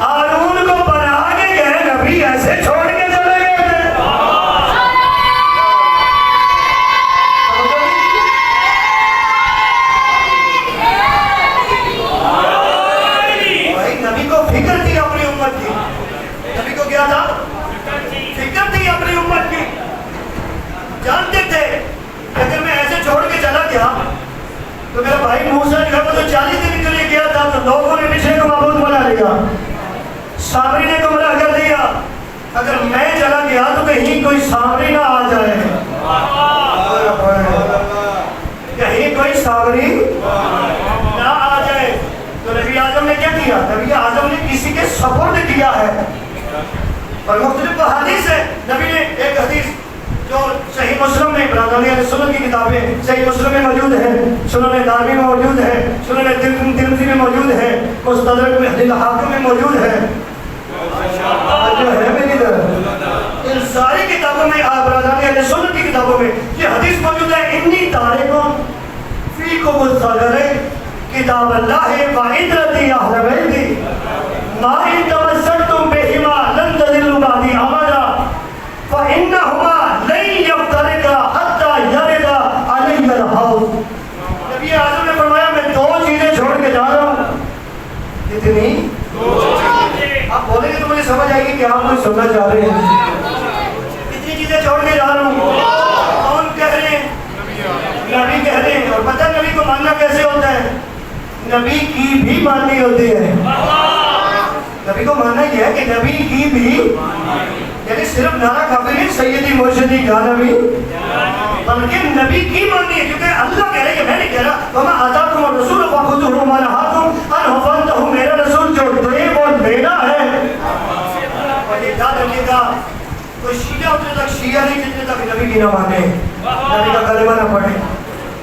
ہارون کو بنا کے گئے، نبی ایسے چھوڑ کے چلے گئے تھے۔ نبی کو فکر تھی اپنی امت کی، نبی کو کیا تھا؟ فکر تھی اپنی امت کی، جانتے تھے کہ اگر میں ایسے چھوڑ کے چلا گیا تو میرا بھائی موسیٰ جو ہے وہ تو 40 دن کے لیے گیا تھا، تو لوگوں نے پچھلے کو معبود بنا لیا، سامری نے گمراہ کر دیا۔ اگر میں چلا گیا تو کہیں کوئی سامری نہ آ جائے، کہیں کوئی سامری نہ آ جائے۔ تو نبی اعظم نے کیا کیا؟ نبی اعظم نے کسی کے سپرد کیا ہے، اور مختلف حدیث ہے۔ نبی نے ایک حدیث جو صحیح مسلم میں، برادری علیہ سنن کی کتابیں صحیح مسلم میں موجود ہے، سنن دارمی میں موجود ہے، سنن ترمذی میں موجود ہے، مستدرک میں حاکم میں موجود ہے، جو ہے میری طرف ان ساری کتابوں میں، برادری علیہ سنن کی کتابوں میں یہ حدیث موجود ہے۔ انی تارکون فیکم الظاہر کتاب اللہ وعدرتی اہل بیتی ما ان تمسکتم بہما لن تضلوا بعدی ابدا فإن کتنی؟ آپ بولیں گے تو مجھے سمجھ آئے گی کہ آپ مجھے سننا چاہ رہے ہیں. کتنی چیزیں چھوڑ کے جا رہا ہوں. کون کہہ رہے ہیں؟ نبی کہہ رہے ہیں. اور پتہ نبی کو ماننا کیسے ہوتا ہے؟ نبی کی بھی ماننی ہوتی ہے. نبی کو ماننا یہ ہے کہ نبی کی بھی، یعنی صرف نعرہ کافی نہیں سیدی مرشدی یا نبی، بلکہ نبی کی ماننی ہے. کیونکہ اللہ کہہ رہے ہیں کہ میں نہیں کہہ رہا وَمَا آتَاكُمُ الرَّسُولُ فَخُذُوهُ وَمَا نَهَاكُمْ عَنْهُ فَانْتَهُوا. میرا رسول جو دے وہ دینا ہے. اور یہ یاد رکھیے گا، کوئی شیعہ اتنے تک شیعہ نہیں جتنے تک نبی کی نہ مانے، نبی کا کلمہ نہ پڑھے.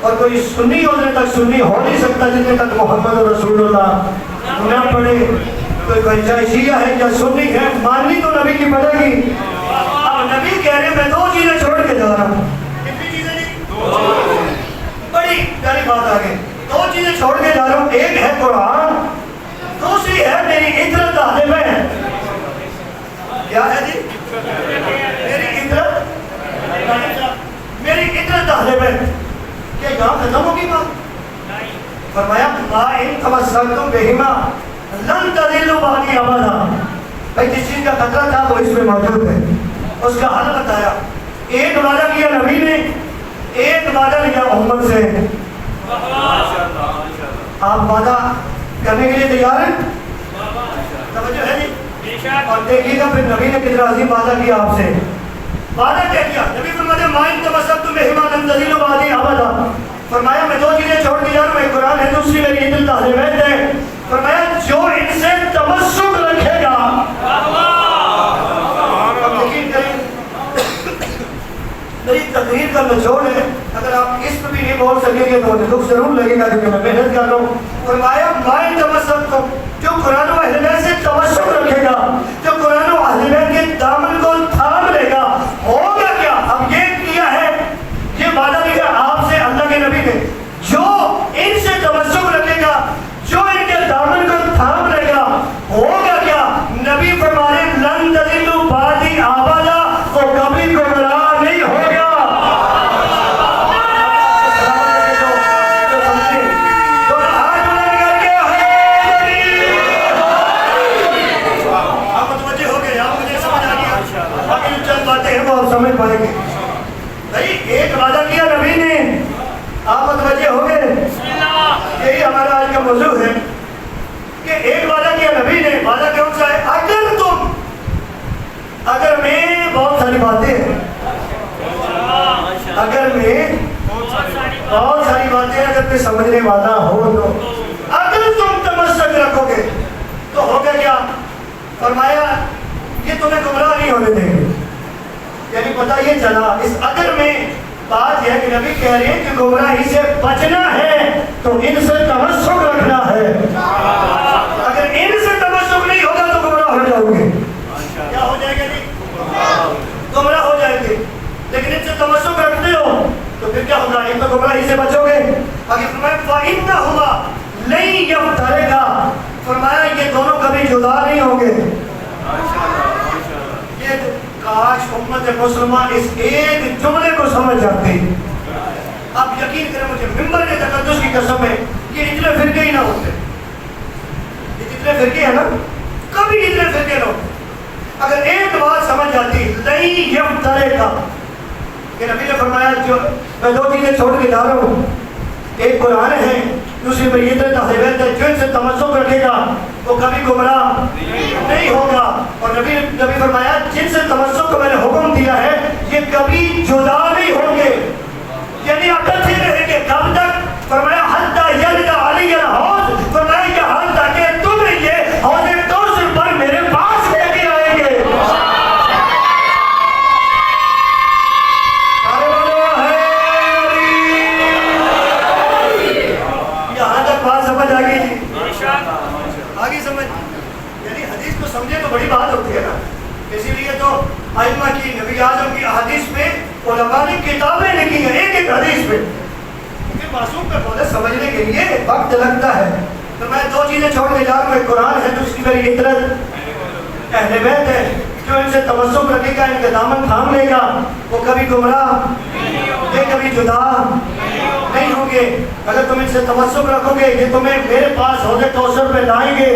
اور کوئی سنی اتنے تک سنی ہو نہیں سکتا جتنے تک محمد رسول اللہ نہ پڑھے. کوئی چاہے شیعہ ہے یا سنی ہے، ماننی تو نبی کی پڑے گی. اب نبی کہہ رہے ہیں میں 2 چیزیں چھوڑ کے جا رہا ہوں. کتنی چیزیں نہیں؟ بڑی پیاری بات آگے. 2 چیزیں چھوڑ کے جا رہا ہوں. ایک ہے قرآن، دوسری ہے میری عطرت اہل بیت. کیا ہے جی؟ میری عطرت، میری عطرت اہل بیت. کیا یہاں ختم ہوگی بات؟ فرمایا مَا إِن تَمَسَّكْتُم بِهِمَا لن تضلوا بعدی ابدا. بھائی جس چیز کا خطرہ تھا وہ اس میں موجود ہے. اس کا حل بتایا. ایک وعدہ کیا نبی نے، ایک وعدہ لیا امت سے. آپ وعدہ کرنے کے لیے تیار ہیں؟ توجہ ہے جی. اور دیکھیے گا پھر نبی نے کتنا عظیم وعدہ کیا آپ سے. وعدہ کیا کیا؟ نبی فرماتے مَا إِن تَمَسَّكْتُم بِهِمَا لن تضلوا بعدی ابدا. فرمایا میں 2 چیزیں چھوڑ کے جا رہا ہوں. ایک قرآن ہے، دوسری میری عطرت اہل بیت ہے. فرمایا جو ان سے تمسک رکھے گا. اب یقین کریں میری تقریر کا نچوڑ ہے، اگر آپ اس پہ بھی نہیں بول سکیں گے تو مجھے دکھ ضرور لگے گا کیونکہ میں محنت کر رہا ہوں. فرمایا مَا إِن تَمَسَّكْتُم، جو قرآن و اہل بیت سے تمسک رکھے گا، جو قرآن و اہل بیت کے دامن کو تھام لے گا، ہوگا کیا؟ اب یہ کیا ہے، یہ وعدہ کیا آپ سے اللہ کے نبی نے. جو ان سے تمسک رکھے گا، جو ان کے دامن کو تھام لے گا، ہوگا کیا؟ نبی فرمانے لن تضلوا بعدی ابدا، وہ کبھی گمراہ نہیں ہوگا. آپ متوجہ ہو گئے؟ آپ مجھے سمجھ آ گیا؟ باقی جو چند باتیں ہیں وہ آپ سمجھ پائیں گے. بھائی ایک وعدہ کیا نبی نے، آپ متوجہ ہو گئے؟ یہی ہمارا آج کا موضوع ہے کہ ایک وعدہ کیا نبی نے. وعدہ کون سا ہے؟ اگر میں بہت ساری باتیں ہیں، اگر میں بہت ساری باتیں اگر میں سمجھنے والا ہو تو اگر تم تمسک رکھو گے تو ہوگا کیا؟ فرمایا یہ تمہیں گمراہ نہیں ہونے دیں گے. یعنی پتہ یہ چلا اس اگر میں بات یہ ہے کہ نبی کہہ رہے ہیں کہ گمراہی سے بچنا ہے تو ان سے تمسک رکھنا ہے. اگر ان سے تمسک نہیں ہوگا تو گمراہ ہو جاؤ گے. کیا ہو جائے گا جی؟ گمراہ ہو جائیں گے. لیکن ان سے تمسک رکھتے ہو تو پھر کیا ہوگا؟ ان تو گمراہی سے بچو گے. آگے فرمایا فَإِنَّهُمَا لَن يَفْتَرِقَا. فرمایا یہ دونوں کبھی جدا نہیں ہوں گے. یہ کاش امت مسلمان اس ایک جملے کو سمجھ جاتے. آپ یقین کریں مجھے ممبر کے تقدس کی قسم ہے یہ اتنے فرقے ہی نہ ہوتے. یہ جتنے فرقے ہیں نا کبھی اتنے فرقے نہ ہوتے. اگر ایک بات سمجھ جاتی نہیں یفترقا کہ نبی نے فرمایا جو میں 2 چیزیں چھوڑ کے جا رہا ہوں. ایک قرآن ہے، دوسری میری عطرت اہل بیت ہے. جو ان سے تمسک رکھے گا وہ کبھی گمراہ نہیں ہوگا. اور نبی فرمایا جن سے تمسک کو میں نے حکم دیا ہے یہ کبھی جدا نہیں ہوں گے. یعنی اکٹھے رہیں گے. کب تک؟ فرمایا حتی یلد علی الحوض. فرمایا یہاں تک کہ تم یہ حوض کوثر پر میرے پاس لے کے آئیں گے. یہاں تک بات سمجھ آ گئی جی؟ آگے سمجھ. یعنی حدیث کو سمجھے تو بڑی بات ہوتی ہے نا. اسی لیے تو ائمہ کی نبی اعظم کی حدیث پہ علماء نے کتابیں لکھی ہیں ایک ایک حدیث پہ. کیونکہ معصوم پہ بولے سمجھنے کے لیے وقت لگتا ہے. تو میں 2 چیزیں چھوڑ کے جا رہا ہوں. ایک قرآن ہے، دوسری میری عطرت اہل بیت ہے. جو ان سے تمسک رکھے گا، ان کے دامن تھام لے گا وہ کبھی گمراہ. یہ کبھی جدا نہیں ہوں گے. اگر تم ان سے تمسک رکھو گے یہ تمہیں میرے پاس حوض کوثر پہ لائیں گے.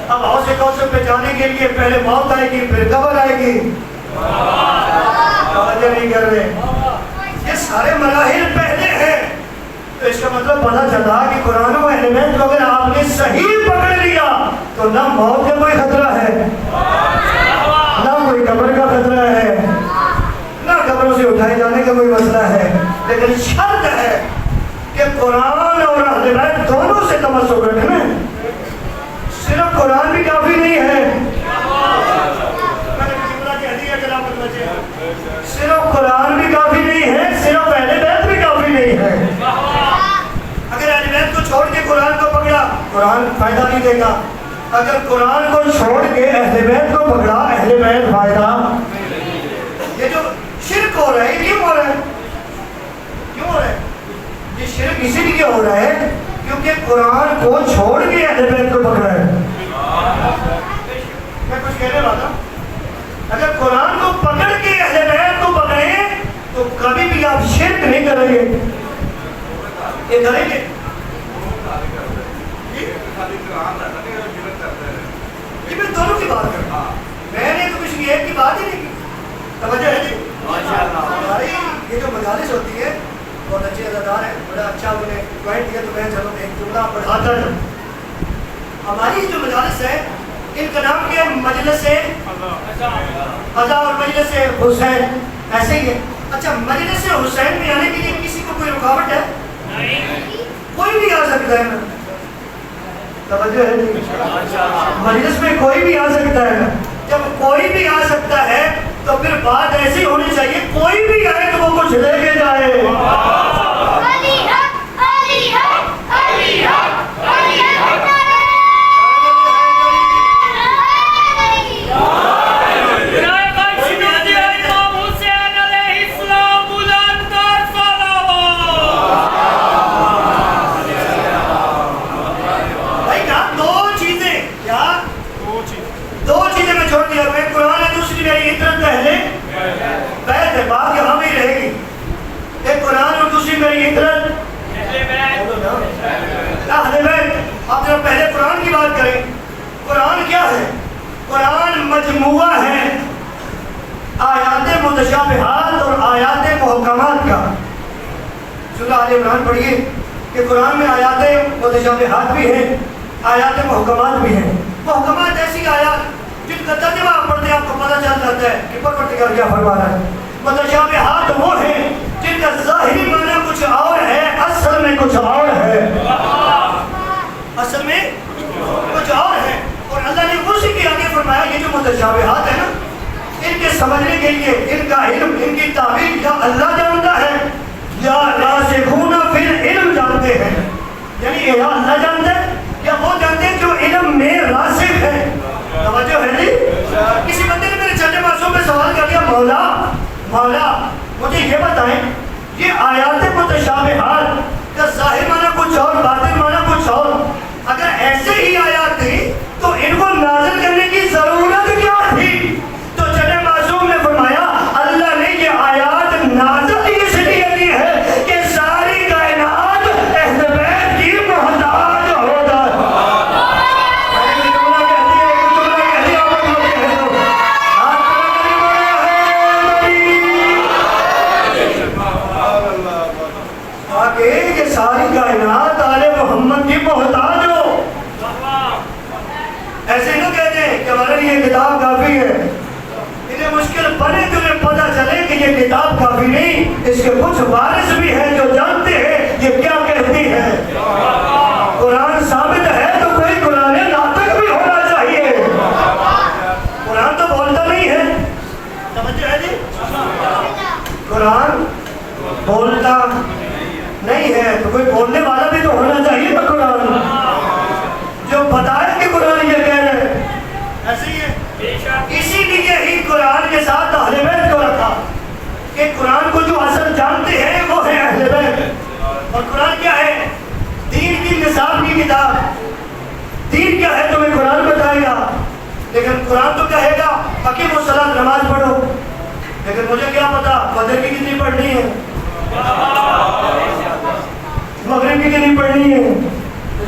اب حوض کوثر پہ جانے کے لیے پہلے موت آئے گی پھر قبر آئے گی. توجہ نہیں کر رہے. یہ سارے مراحل پہلے ہیں. تو اس کا مطلب پتہ چلا کہ قرآن و اہل بیت کو اگر آپ نے صحیح پکڑ لیا تو نہ موت کا کوئی خطرہ ہے نہ کوئی قبر کا خطرہ ہے نہ قبروں سے اٹھائے جانے کا کوئی مسئلہ ہے. لیکن شرط ہے کہ قرآن اور اہل بیت دونوں سے تمسک رکھنا. صرف قرآن بھی کافی نہیں ہے. صرف قرآن بھی کافی نہیں ہے. صرف اہل بیت بھی کافی نہیں ہے. اگر اہل بیت کو چھوڑ کے قرآن کو پکڑا قرآن فائدہ نہیں دے گا. اگر قرآن کو چھوڑ کے اہل بیت کو پکڑا اہل بیت فائدہ. یہ جو شرک ہو رہا ہے کیوں ہو رہا ہے؟ کیوں ہو رہا ہے یہ شرک؟ اسی لیے ہو رہا ہے کیونکہ قرآن کو چھوڑ کے اہل بیت کو پکڑا ہے. میں کچھ کہنے والا تھا. اگر قرآن کو پکڑ کے اہل بیت کو پکڑیں تو کبھی بھی آپ شرک نہیں کریں گے. یہ کریں گے یہ میں دونوں کی بات کرتا ہوں. میں نے تو کچھ ایک کی بات ہی نہیں کی. توجہ ہے جی. ہماری یہ جو مجالس ہوتی ہے بہت اچھے ادادار ہیں. بڑا اچھا انہوں نے پوائنٹ دیا تو میں چلو ایک جملہ پڑھاتا جاؤں. ہماری جو مجالس ہے ان کا نام کیا ہے؟ مجلس قضا اور مجلس حسین. ایسے ہی ہے. اچھا مجلس حسین میں آنے کے لیے کسی کو کوئی رکاوٹ ہے؟ کوئی بھی آ سکتا ہے نا. توجہ ہے جی. مجلس میں کوئی بھی آ سکتا ہے. جب کوئی بھی آ سکتا ہے تو پھر بات ایسی ہونی چاہیے کوئی بھی آئے تو وہ کچھ لے کے جائے. پہلے قرآن کی بات کریں. قرآن کیا ہے؟ قرآن مجموعہ ہے آیات متشابہات اور آیات محکمات کا. سورہ آل عمران پڑھیے کہ قرآن میں آیات متشابہات بھی ہیں آیات محکمات بھی ہیں. محکمات ایسی آیات جن کا ترجمہ آپ پڑھتے ہیں آپ کو پتہ چل جاتا ہے کہ پروردگار کیا فرما رہا ہے. متشابہات وہ ہیں جن کا ظاہری معنی کچھ اور ہے اصل میں کچھ اور ہے. اصل میں کچھ اور ہے. اور اللہ نے اسی کے آگے فرمایا یہ جو متشابہات ہیں نا ان کے سمجھنے کے لیے ان کا علم ان کی تعبیر یا اللہ جانتا ہے یا راسخون فی العلم جانتے ہیں. یعنی یا اللہ جانتا ہے یا وہ جانتے ہیں جو علم میں راسخ ہے. توجہ ہے جی. کسی بندے نے میرے چھوٹے معصوم پہ سوال کر دیا مولا مجھے یہ بتائیں یہ آیات متشابہات کا ظاہر معنی کچھ اور باطن معنی کچھ اور اگر ایسے ہی آیات تھی تو ان کو نازل کرنے کی ضرورت کیا تھی؟ تو چھوٹے معصوم نے فرمایا اللہ نے یہ آیات نازل اس لیے کی ہے کہ ساری کائنات اہل بیت کی محتاج ہو جائے. ساری کائنات آل محمد کی محتاج ہو. ایسے نہ کہتے ہیں کہ ہمارے لیے کتاب کافی ہے. انہیں مشکل بنے تو انہیں پتہ چلے کہ یہ کتاب کافی نہیں اس کے کچھ وارث بھی ہیں جو جانتے ہیں یہ کیا کہتی ہے. قرآن ثابت ہے تو کوئی قرآن ناطق بھی ہونا چاہیے. قرآن تو بولتا نہیں ہے. سمجھ رہے جی. قرآن بولتا نہیں ہے تو کوئی بولنے والا بھی تو ہونا چاہیے. تو قرآن جو بتائے کہ قرآن یہ کہہ رہے ایسے ہی ہے. اسی لیے ہی قرآن کے ساتھ اہل بیت کو رکھا کہ قرآن کو جو اصل جانتے ہیں وہ ہے اہل بیت. اور قرآن کیا ہے؟ دین کی نصاب کی کتاب. دین کیا ہے تمہیں قرآن بتائے گا. لیکن قرآن تو کہے گا اقیموا الصلاۃ نماز پڑھو. لیکن مجھے کیا پتا بدر کی کتنی پڑھنی ہے مغرب کی کتنی پڑھنی ہے,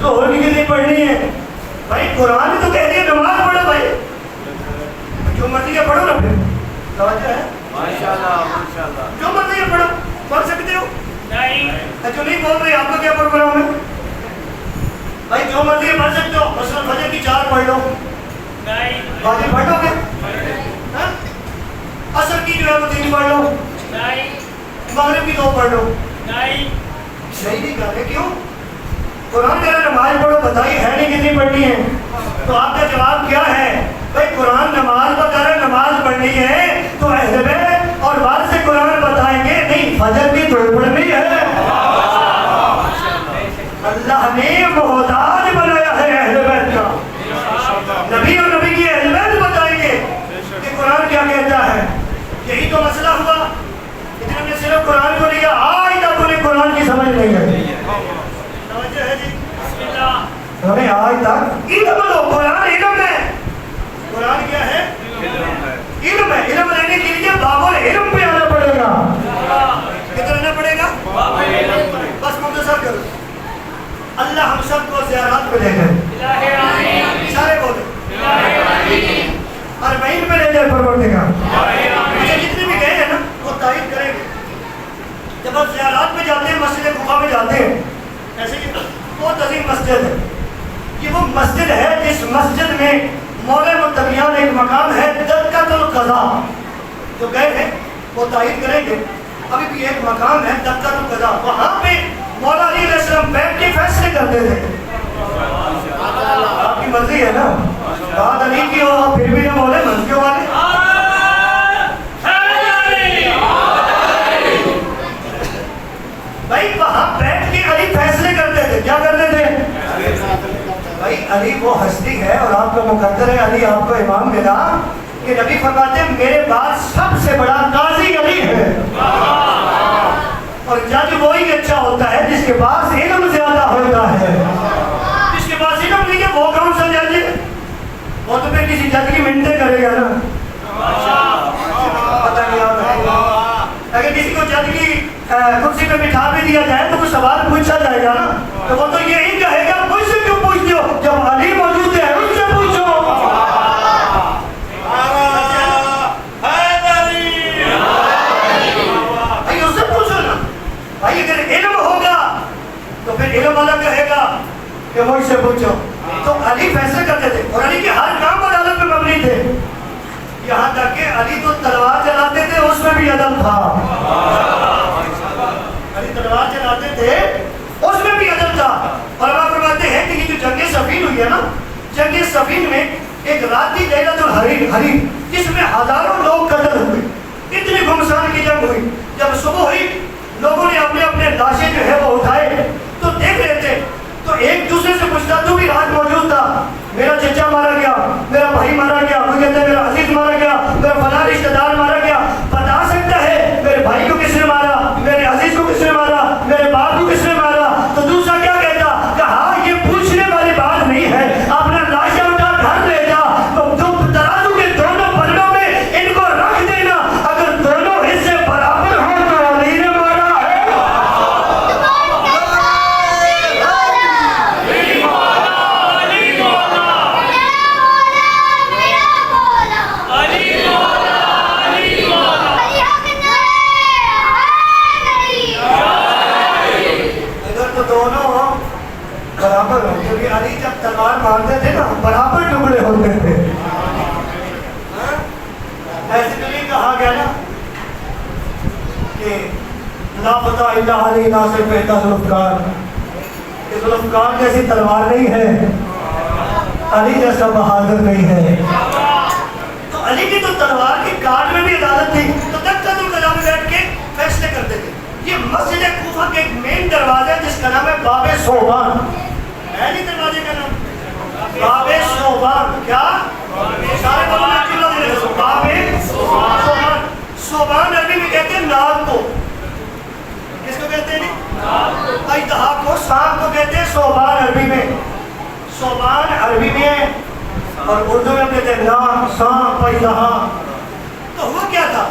ظہر کی کتنی پڑھنی ہے. بھائی قرآن نے تو کہہ دیا نماز پڑھو بھائی, جو مرضی کا پڑھو نا. پھر توجہ ہے, جو مرضی کا پڑھو, پڑھ سکتے ہو. نہیں جو نہیں بول رہے آپ کا کیا پروگرام ہے بھائی؟ جو مرضی پڑھ سکتے ہو. مثلا فجر کی 4 پڑھ لو, نہیں باقی پڑھ لو گے. عصر کی جو ہے وہ 3 پڑھ لو, نہیں مغرب کی 2 پڑھ لو. نہیں صحیح نہیں کر رہے, کیوں؟ قرآن کہہ رہے نماز پڑھو, بتائیے ہے نہیں کتنی پڑھنی ہے؟ تو آپ کا جواب کیا ہے بھائی؟ قرآن نماز بتا رہے نماز پڑھنی ہے تو اہل بیت اور بعد سے قرآن بتائیں گے نہیں فجر کی 2 پڑھنی ہے. اللہ نے محتاج بنایا ہے اہل بیت کا. نبی اور نبی کی اہل بیت بتائیں گے کہ قرآن کیا کہتا ہے. یہی تو مسئلہ ہوا. اتنے نے صرف قرآن کو لیا, آج تک انہیں قرآن کی سمجھ نہیں ہے. توجہ ہے جی, بسم اللہ. انہوں نے آج تک علم لو. قرآن علم ہے. قرآن کیا ہے؟ علم ہے. علم لینے کے لیے باب العلم پہ آنا پڑے گا. کدھر آنا پڑے گا؟ بس مختصر کرو. اللہ ہم سب کو زیارات پہ لے جائے. سارے بولے اربعین پہ لے جائے پروردگار. اچھا جتنے بھی گئے ہیں نا وہ تائید کریں گے. جب آپ زیارات پہ جاتے ہیں, مسجد کوفہ میں جاتے ہیں, ایسے کہ بہت عظیم مسجد ہے. یہ وہ مسجد ہے جس مسجد میں مولا متقیان ایک مقام ہے دقت القضاء. جو گئے ہیں وہ تائید کریں گے. ابھی بھی ایک مقام ہے دقت القضاء. وہاں پہ مولا علی علیہ السلام بیٹھ کے فیصلے کرتے تھے. آپ کی مرضی ہے نا, بات علی کی ہو پھر بھی نہ بولے منفیوں والے. بھائی وہاں بیٹھ کے علی فیصلے کرتے تھے. کیا کرتے تھے بھائی؟ علی وہ ہستی ہے اور آپ کا مقدر ہے. علی آپ کو امام ملا کہ نبی فرماتے ہیں میرے بعد سب سے بڑا قاضی علی ہے. اور جج وہی اچھا ہوتا ہے جس کے پاس علم زیادہ ہوتا ہے. جس کے پاس علم نہیں ہے وہ کون سا جج ہے؟ وہ تو پھر کسی جج کی منتیں کرے گا نا. پتہ نہیں آپ اگر کسی کو جج کی کرسی پہ بٹھا بھی دیا جائے تو کوئی سوال پوچھا جائے گا نا, تو وہ تو یہی کہے گا مجھ سے کیوں پوچھتے ہو جب علی موجود ہے ان سے پوچھو. بھائی اس سے پوچھو نا. بھائی اگر علم ہوگا تو پھر علم والا کہے گا کہ مجھ سے پوچھو. تو علی فیصلے کرتے تھے اور علی کے ہر کام عدالت میں مبنی تھے. یہاں تک کہ علی تو تلوار چلاتے تھے, اس میں بھی عدل تھا. علی تلوار چلاتے تھے, اس میں بھی عدل تھا. اور آپ فرماتے ہیں کہ یہ جو جنگ صفین ہوئی ہے نا, جنگ صفین میں ایک رات تھی لیلۃ الحریر, جس میں ہزاروں لوگ قتل ہوئے. اتنی گھمسان کی جنگ ہوئی. جب صبح ہوئی لوگوں نے اپنے اپنے لاشیں جو ہے وہ اٹھائے تو دیکھ رہے تھے, تو ایک دوسرے سے پوچھتا تو بھی رات موجود تھا, میرا چچا مارا گیا, میرا بھائی مارا گیا, کوئی کہتا ہے میرا عزیز مارا گیا, میرا فلاں رشتہ دار مارا گیا. بتا سکتا ہے میرے بھائی کو کس نے مارا, میرے عزیز کو کس نے مارا, میرے باپ کو کس نے مارا؟ تو دوسرا کیا کہتا, کہا یہ پوچھنے والی بات نہیں ہے, اپنا لاشیں اٹھا گھر لے جا, تو ترازو کے دونوں پلوں میں ان کو رکھ دینا, اگر دونوں حصے برابر ہوں تو علی نے مارا ہے. برابر ہو, کیونکہ علی جب تلوار مارتے تھے نا برابر ٹکڑے ہوتے تھے. ایسے تو نہیں کہا گیا نا کہ لا فتح الا علی ناصر بہتا ذوالفقار, کہ ذوالفقار جیسی تلوار نہیں ہے, علی جیسا بہادر نہیں ہے. تو علی کی تو تلوار کی کاٹ میں بھی عدالت تھی, تو دقت القضاء میں بیٹھ کے فیصلے کرتے تھے. یہ مسجد کوفہ کے ایک مین دروازہ ہے جس کا نام ہے باب ثوبان. ہے نہیں دروازے کا نام باب ثوبان. کیا سارے بابا میں کیوں لگے رہے؟ باب ثوبان. ثوبان عربی میں کہتے ہیں ناک کو. کس کو کہتے ہیں؟ اجدہا کو, سانپ کو کہتے ہیں ثوبان عربی میں. ثوبان عربی میں اور اردو میں کہتے ہیں ناک, سانپ, اجدہا. تو ہوا کیا تھا,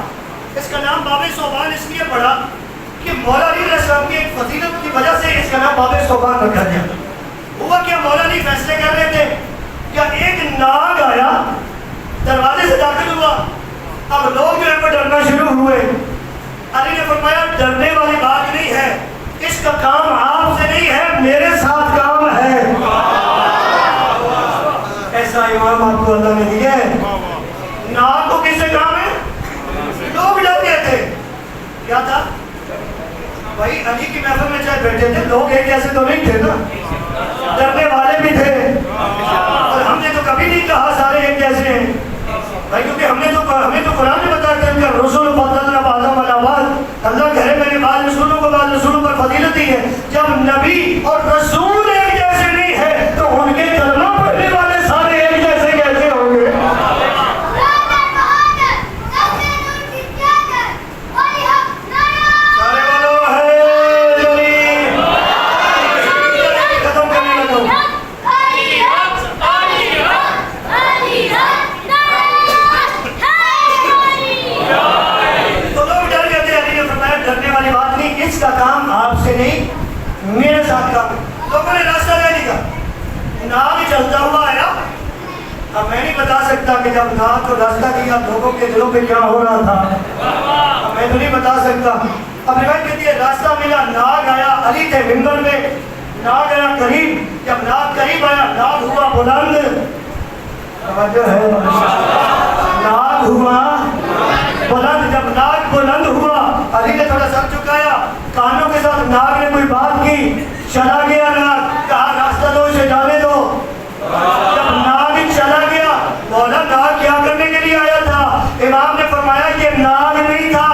اس کا نام باب ثوبان اس لیے پڑا کہ مولا علی علیہ السلام کی ایک فضیلت کی وجہ سے اس کا نام باب ثوبان رکھا گیا. ہوا کیا، مولا علی فیصلے کر رہے تھے، کیا ایک ناگ آیا دروازے سے داخل ہوا. اب لوگ جو ہے وہ ڈرنا شروع ہوئے. علی نے فرمایا ڈرنے والی بات نہیں ہے، اس کا کام آپ سے نہیں ہے، میرے ساتھ کام ہے. ایسا امام آپ کو اللہ نے دیا ہے. ناگ کو کس سے کام ہے؟ لوگ ڈر گئے تھے. کیا تھا بھائی، علی کی محفل میں چاہے بیٹھے تھے، لوگ ایک جیسے تو نہیں تھے نا، ڈرنے والے بھی تھے. اور ہم نے تو کبھی نہیں کہا سارے ایک جیسے ہیں بھائی، کیونکہ ہمیں تو قرآن نے بتایا کہ رسول فضلنا بعضهم علی بعض. اللہ کہہ رہے میں نے بعض رسولوں کو بعض رسولوں پر فضیلت دی ہے. جب نبی اور رسول ایک جیسے نہیں ہے تو ان کے کلمہ پڑھنے والے سارے ایک جیسے کیسے ہوں گے؟ اس کا کام آپ سے نہیں، میرے ساتھ کام. لوگوں نے راستہ لے لیا. ناگ چلتا ہوا آیا. اب میں نہیں بتا سکتا کہ جب ناگ کو راستہ دیا لوگوں کے دلوں پہ کیا ہو رہا تھا، میں تو نہیں بتا سکتا. اب روایت کہتی ہے راستہ ملا، ناگ آیا. علی تھے منبر میں. ناگ آیا قریب. جب ناگ قریب آیا، ناگ ہوا بلند. توجہ ہے، ناگ ہوا بلند. جب ناگ بلند ہوا، علی نے تھوڑا سر چکایا، کانوں کے ساتھ ناگ نے کوئی بات کی. چلا گیا ناگ، کہا راستہ دو، اسے جانے دو. جب ناگ چلا گیا، بولا ناگ کیا کرنے کے لیے آیا تھا؟ امام نے فرمایا یہ ناگ نہیں تھا،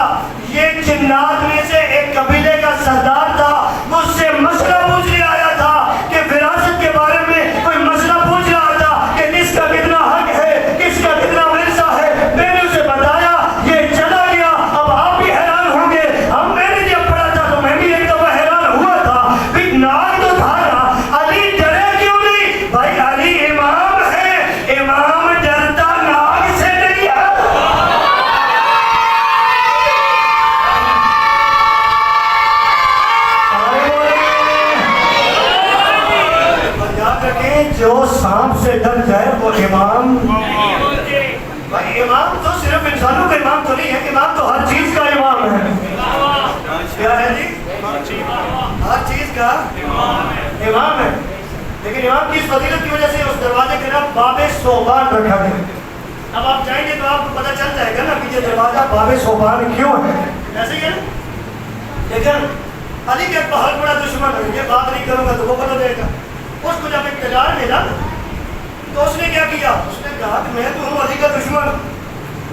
یہ جنات میں سے ایک قبیلے کا سردار تھا. مجھ سے مسئلہ پوچھنے آیا تھا کہ وراثت کے بارے میں کوئی مسئلہ پوچھ رہا تھا کہ کس کا کتنا حق ہے، کس کا کتنا ورثہ ہے. میں نے اسے بتایا، یہ چلا گیا. اب آپ بھی حیران ہوں گے، ہم میں نے جب پڑھا تھا تو میں بھی ایک دفعہ حیران ہوا تھا. پھر ناگ تو تھا نا، علی ڈرے کیوں نہیں؟ بھائی علی امام ہے، امام ڈرتا ناگ سے نہیں ہے. یاد رکھیں جو سانپ سے ڈر جائے وہ امام. بھائی امام تو صرف انسانوں کا امام تو نہیں ہے، امام تو ہر چیز کا امام ہے. کیا ہے جی؟ ہر چیز کا امام ہے. لیکن امام کی اس فضیلت کی وجہ سے اس دروازے کے نام باب ثوبان رکھا گیا. اب آپ جائیں گے تو آپ کو پتہ چل جائے گا نا کہ یہ دروازہ باب ثوبان کیوں ہے. ایسے ہی ہے. لیکن علی کا ایک بہت بڑا دشمن ہے، یہ بات نہیں کروں گا تو وہ بدل دے گا. اس کو جب اقتدار ملا تو اس نے کیا کیا؟ اس نے کہا کہ میں تو ہوں علی کا دشمن.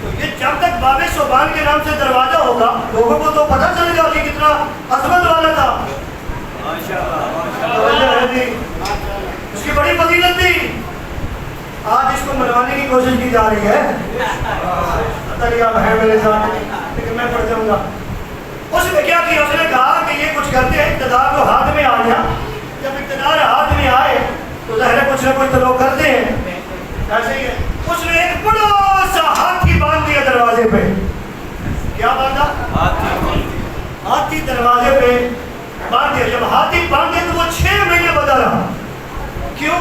تو یہ جب تک باب ثوبان کے نام سے دروازہ ہوگا لوگوں کو تو پتہ چلے گا علی کتنا عظمت والا تھا. اس کی بڑی فضیلت تھی. آج اس کو منوانے کی کوشش کی جا رہی ہے. ہے میرے ساتھ لیکن میں پڑھ جاؤں گا. اس نے کیا کیا؟ اس نے کہا کہ یہ کچھ کرتے ہیں، اقتدار تو ہاتھ میں آ گیا. جب اقتدار ہاتھ میں آئے تو ظاہر ہے کچھ نہ کچھ تو لوگ کرتے ہیں. ایسے ہی ہے. اس نے ایک بڑا سا ہاتھی باندھ دیا دروازے پہ. کیا باندھا؟ ہاتھی دروازے پہ باندھ دیا. جب ہاتھی باندھے تو وہ 6 مہینے بندہ رہا. کیوں؟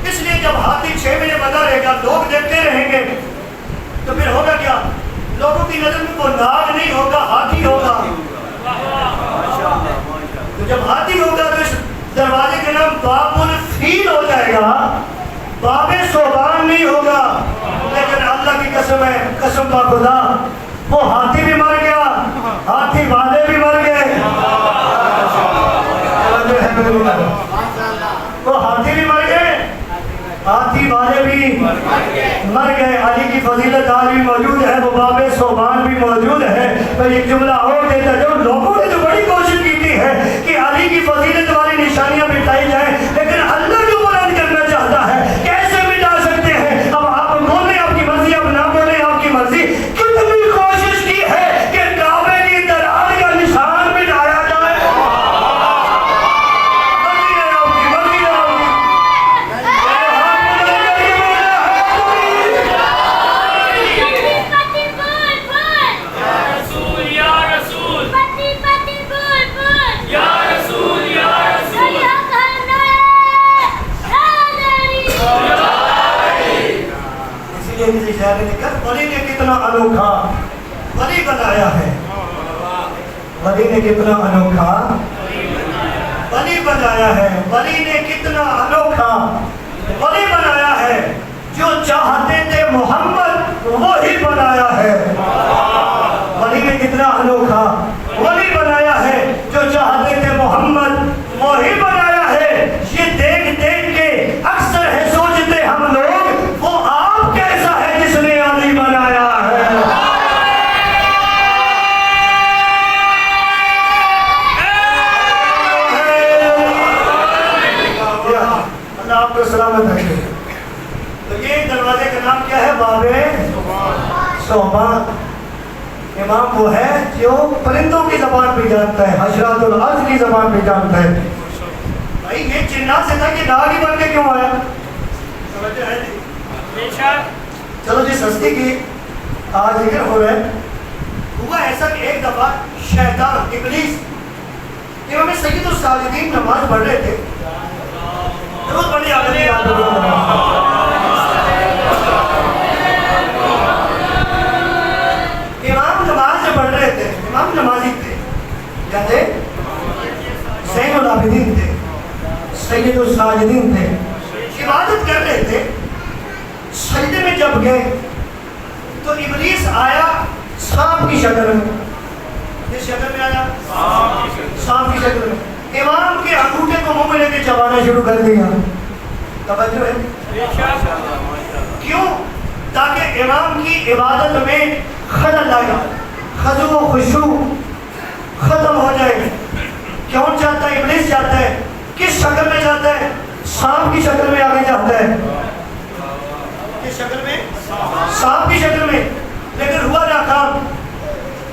اس لیے جب ہاتھی 6 مہینے بندہ رہے گا لوگ دیکھتے رہیں گے تو پھر ہوگا کیا؟ لوگوں کی نظر میں وہ ناگ نہیں ہوگا، ہاتھی ہوگا. تو جب ہاتھی ہوگا تو اس دروازے کا نام باب الفیل ہو جائے گا، باب ثوبان نہیں ہوگا. لیکن اللہ کی قسم ہے، قسم با خدا، وہ ہاتھی بھی مر گیا، ہاتھی والے بھی مر گئے. وہ ہاتھی بھی مر گئے، ہاتھی والے بھی مر گئے. علی کی فضیلت آج بھی موجود ہے، وہ باب ثوبان بھی موجود ہے. میں ایک جملہ اور دیتا جو لوگوں نے تو بڑی کوشش کی ہے کہ علی کی فضیلت والی نشانیاں مٹائی جائیں، لیکن اللہ جو بلند کرنا چاہتا ہے کیسے مٹا سکتے ہیں؟ اب آپ بولیں آپ کی مرضی، اب نہ بولیں آپ کی مرضی. کتنی کوشش کی ہے کہ کعبے کی درار کا نشان مٹایا جائے. مرضی ہے آپ کی، مرضی ہے آپ کی. یہ کسی شاعر نے کہا ولی نے کتنا انوکھا ولی بنایا ہے، ولی نے کتنا انوکھا ولی بنایا ہے، ولی نے کتنا انوکھا ولی بنایا ہے، جو چاہتے تھے محمد وہی بنایا ہے، ولی نے کتنا انوکھا ولی بنایا ہے، جو چاہتے تھے محمد وہی بنایا ہے۔ یہ دیکھ دیکھ کے اکثر ہے سوچتے ہم لوگ وہ آپ کیسا ہے جس نے علی بنایا ہے۔ اللہ آپ کو سلامت رکھے۔ تو یہ دروازے کا نام کیا ہے؟ باب صوبان۔ امام وہ ہے جو پرندوں کی زبان بھی جانتا ہے، حشرات الارض کی زبان بھی جانتا ہے۔ بھائی یہ جنات سے تھا کہ ناگ ہی بن کے کیوں آیا؟ سمجھے ہے جی؟ چلو جی سستی کی آج ذکر ہو رہا ہے۔ ہوا ایسا کہ ایک دفعہ شیطان ابلیس امام سید الساجدین نماز پڑھ رہے تھے، بہت بڑی عالمی یاد ہے۔ امام نماز پڑھ رہے تھے، امام نمازی تھے، کیا تھے؟ زین العابدین تھے، سید الساجدین تھے، عبادت کر رہے تھے۔ سجدے میں جب گئے تو ابلیس آیا سانپ کی شکل میں۔ کس شکل میں آیا؟ سانپ کی شکل میں۔ امام کے انگوٹھے کو منہ میں لے کے چبانا شروع کر دیا۔ توجہ ہے؟ کیوں؟ تاکہ امام کی عبادت میں خلل آئے، خضوع و خشوع ختم ہو جائے۔ کیوں چاہتا ہے؟ ابلیس چاہتا ہے۔ کس شکل میں چاہتا ہے؟ سانپ کی شکل میں آگے چاہتا ہے۔ کس شکل میں؟ سانپ کی شکل میں۔ لیکن ہوا ناکام۔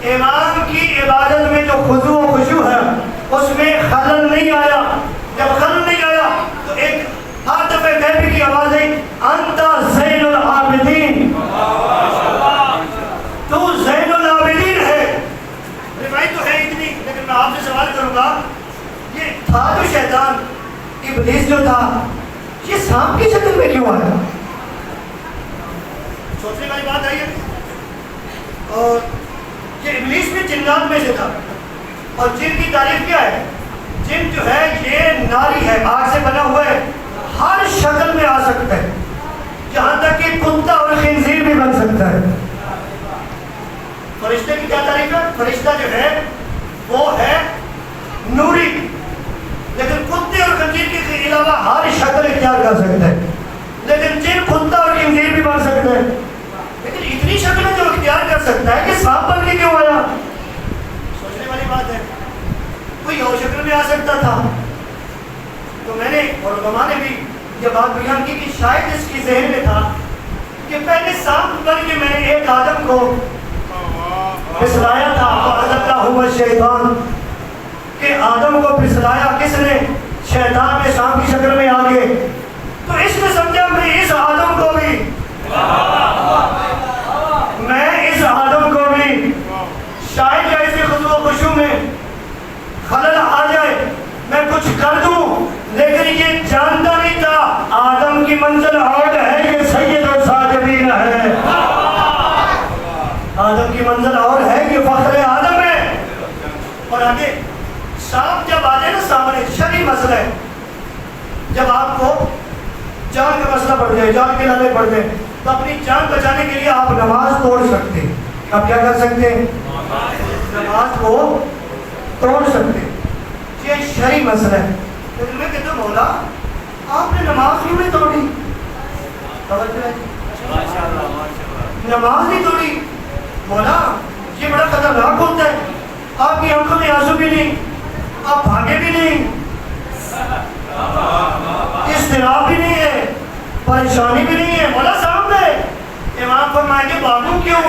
امام کی عبادت میں جو خضوع و خشوع ہے اس میں خلل نہیں آیا۔ جب خلل نہیں آیا تو ایک عاطف غیبی کی آواز آئی، انت زین العابدین، تو زین العابدین ہے۔ روایت تو ہے اتنی، لیکن میں آپ سے سوال کروں گا، یہ تھا جو شیطان ابلیس جو تھا یہ سانپ کی شکل میں کیوں آیا؟ سوچنے والی بات آئی ہے۔ اور یہ ابلیس بھی جنات میں سے تھا، اور جن کی تعریف کیا ہے؟ جن جو ہے یہ ناری ہے، آگ سے بنا ہوا ہے، ہر شکل میں آ سکتا ہے، جہاں تک کہ کتا اور خنزیر بھی بن سکتا ہے۔ فرشتے کی کیا تعریف ہے؟ فرشتہ جو ہے وہ ہے نوری، لیکن کتے اور خنزیر کے علاوہ ہر شکل اختیار کر سکتا ہے، لیکن جن کتا اور خنزیر بھی بن سکتا ہے، لیکن اتنی شکلیں جو اختیار کر سکتا ہے کہ سانپ بن کے کیوں آیا؟ سوچنے والی بات ہے۔ کوئی اور شکل میں آ سکتا تھا۔ تو میں نے اور علماء نے بھی یہ بات بیان کی کہ شاید اس کی ذہن میں تھا کہ پہلے سانپ بن کے میں نے ایک آدم کو پھسلایا تھا، فَأَزَلَّهُمَ الشَّيْطَانُ، کہ آدم کو پھسلایا کس نے؟ شیطان نے سانپ کی شکل میں آگے۔ تو اس نے سمجھا میں اس آدم کو بھی شاید ایسے خضوع و خشوع میں خلل آ جائے، میں کچھ کر دوں، لیکن یہ جانتا نہیں تھا آدم کی منزل اور ہے، یہ سید الساجدین ہے۔ آدم کی منزل اور ہے، یہ فخر آدم ہے۔ اور آگے سانپ جب آ جائے نا سامنے، شرعی مسئلہ ہے، جب آپ کو جان کا مسئلہ پڑ جائے، جان کے لالے پڑ جائے، تو اپنی جان بچانے کے لیے آپ نماز توڑ سکتے ہیں۔ آپ کیا کر سکتے ہیں؟ نماز کو توڑ سکتے ہیں، یہ شرعی مسئلہ ہے۔ لیکن میں کہتا ہوں مولا آپ نے نماز کیوں نہیں توڑی؟ توجہ ہے؟ نماز نہیں توڑی مولا، یہ بڑا خطرناک ہوتا ہے، آپ کی آنکھوں میں آنسو بھی نہیں، آپ بھاگے بھی نہیں، اضطراب بھی نہیں ہے، پریشانی بھی نہیں ہے۔ مولا سامنے امام فرمائے کہ بھاگوں کیوں؟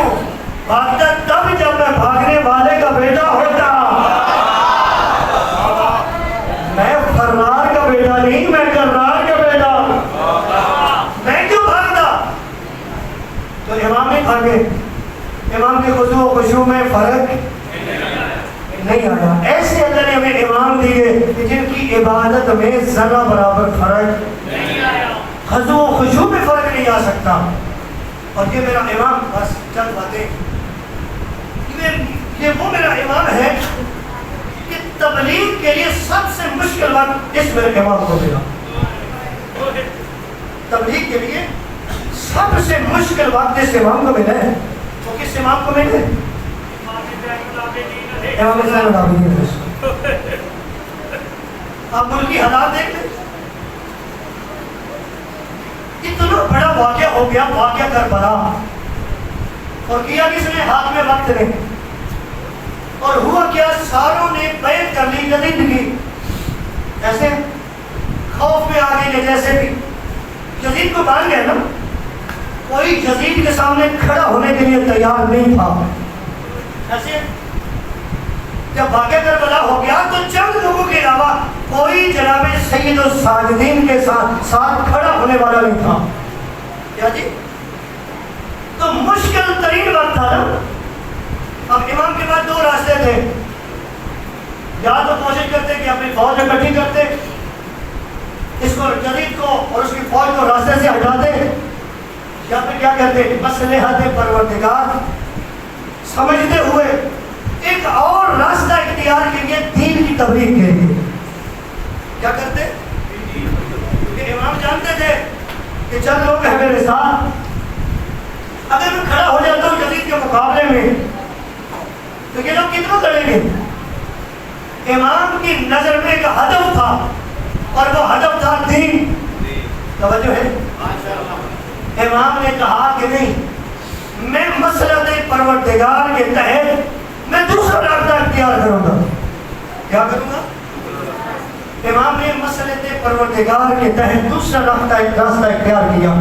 بھاگتا تب جب میں بھاگنے والے کا بیٹا ہوتا، میں فرار کا بیٹا نہیں، میں کرار کا بیٹا، میں کیوں بھاگتا؟ تو امام نہیں بھاگے، امام کے خضوع و خشوع میں فرق نہیں آیا۔ ایسے اللہ نے ہمیں امام دیے کہ جن کی عبادت میں ذرہ برابر فرق نہیں آیا، خضوع و خشوع میں فرق نہیں آ سکتا، اور یہ میرا امام، بس چند باتیں، یہ وہ میرا امام ہے کہ تبلیغ کے لیے سب سے مشکل وقت اس میرے امام کو ملا. تبلیغ کے لیے سب سے مشکل وقت اس امام کو ملا ہے. وہ کس امام کو ملے؟ امام زین العابدین. آپ ملکی حالات دیکھ لیں، اتنا بڑا واقعہ ہو گیا، واقعہ کربلا، اور کیا کس نے؟ ہاتھ میں وقت نے. اور ہوا کیا؟ ساروں نے بیعت کر لی یزید کی. ایسے خوف میں آ گئے، جیسے بھی یزید کو مان گئے نا، کوئی یزید کے سامنے کھڑا ہونے کے لیے تیار نہیں تھا. ایسے جب واقعہ کربلا ہو گیا تو چند لوگوں کے علاوہ کوئی جناب سید الساجدین کے ساتھ کھڑا ہونے والا نہیں تھا. کیا جی؟ تو مشکل ترین وقت تھا نا. اب امام کے پاس دو راستے تھے، یا تو کوشش کرتے کہ اپنی فوج اکٹھی کرتے، اس کو یزید کو اور اس کی فوج کو راستے سے ہٹاتے، یا پھر کیا کرتے؟ مصلحت پروردگار سمجھتے ہوئے ایک اور راستہ اختیار کیے دین کی تبلیغ کے لیے. کیا کرتے؟ کیونکہ امام جانتے تھے کہ چند لوگ ہیں میرے ساتھ، اگر میں کھڑا ہو جاتا ہوں یزید کے مقابلے میں تو یہ لوگ کتنا کریں گے؟ امام کی نظر میں ایک ہدف تھا، اور وہ ہدف تھا دین. توجہ ہے؟ امام نے کہا کہ نہیں، میں مصلحت پروردگار کے تحت میں دوسرا راستہ اختیار کروں گا. کیا کروں گا؟ امام نے مصلحت پروردگار کے تحت دوسرا راستہ اختیار کیا.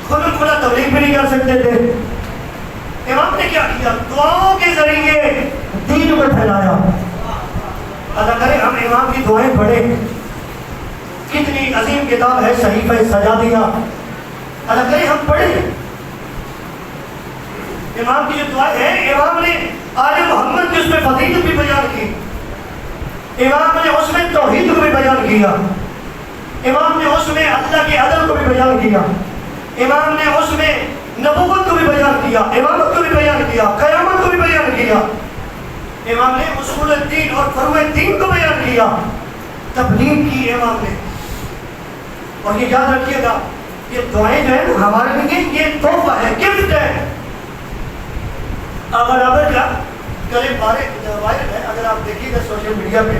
کھلا کھلا تبلیغ بھی نہیں کر سکتے تھے. امام نے کیا کیا؟ دعاؤں کے ذریعے دین کو پھیلایا. اللہ کرے ہم امام کی دعائیں پڑھیں. کتنی عظیم کتاب ہے صحیفہ سجادیہ، اللہ کرے ہم پڑھیں. امام کی جو دعا ہے، امام نے آل محمد کی اس میں فضیلت بھی بیان کی، امام نے اس میں توحید کو بھی بیان کیا، امام نے اس میں اللہ کے عدل کو بھی بیان کیا، امام نے اس میں نبوت کو بھی بیان کیا، امامت کو بھی بیان کیا، قیامت کو بھی بیان کیا. امام نے اصول الدین اور فروع الدین کو بیان کیا. تبلیغ کی امام نے. اور یہ یاد رکھیے گا، یہ دعائیں جو ہیں ہمارے لیے یہ تحفہ ہے، گفٹ ہے. اگر آپ کا قریب وائرل ہے، اگر آپ دیکھیے گا سوشل میڈیا پہ،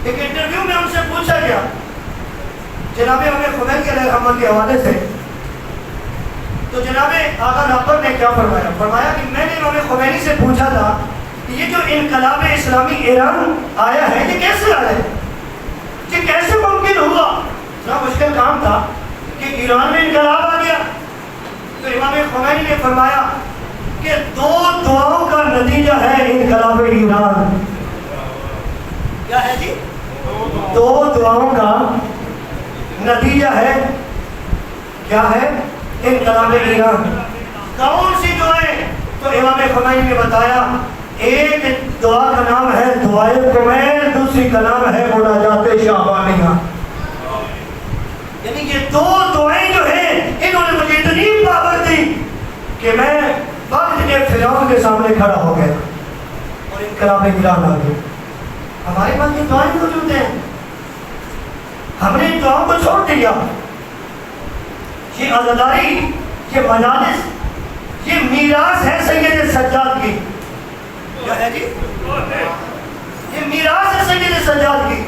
ایک انٹرویو میں ہم سے پوچھا گیا جناب امام خمینی علیہ رحمت کے حوالے سے، تو جناب آقا راپر نے کیا فرمایا؟ فرمایا کہ میں نے امام خمینی سے پوچھا تھا کہ یہ جو انقلاب اسلامی ایران آیا ہے یہ کیسے آیا ہے، یہ کیسے ممکن ہوا؟ اتنا مشکل کام تھا کہ ایران میں انقلاب آ گیا. تو امام خمینی نے فرمایا کہ دو دعاؤں کا نتیجہ ہے انقلاب ایران. کیا ہے جی؟ دو دعاؤں کا نتیجہ ہے. کیا ہے؟ انقلاب ایران. کون سی دعائیں؟ تو امام خمینی نے بتایا، ایک دعا کا نام ہے دعائے کمیل، دوسری کا نام ہے مناجات شعبانیہ. یعنی یہ دو دعائیں جو ہیں انہوں نے مجھے اتنی پاور دی کہ میں وقت کے فرعون کے سامنے کھڑا ہو گیا اور انقلاب ایران آ گیا. ہمارے پاس یہ دعائیں موجود ہیں، ہم نے ان دعاؤں کو چھوڑ دیا. یہ عزاداری، یہ مجالس، یہ میراث ہے سید سجاد کی. کیا ہے جی؟ یہ میراث ہے سید سجاد کی.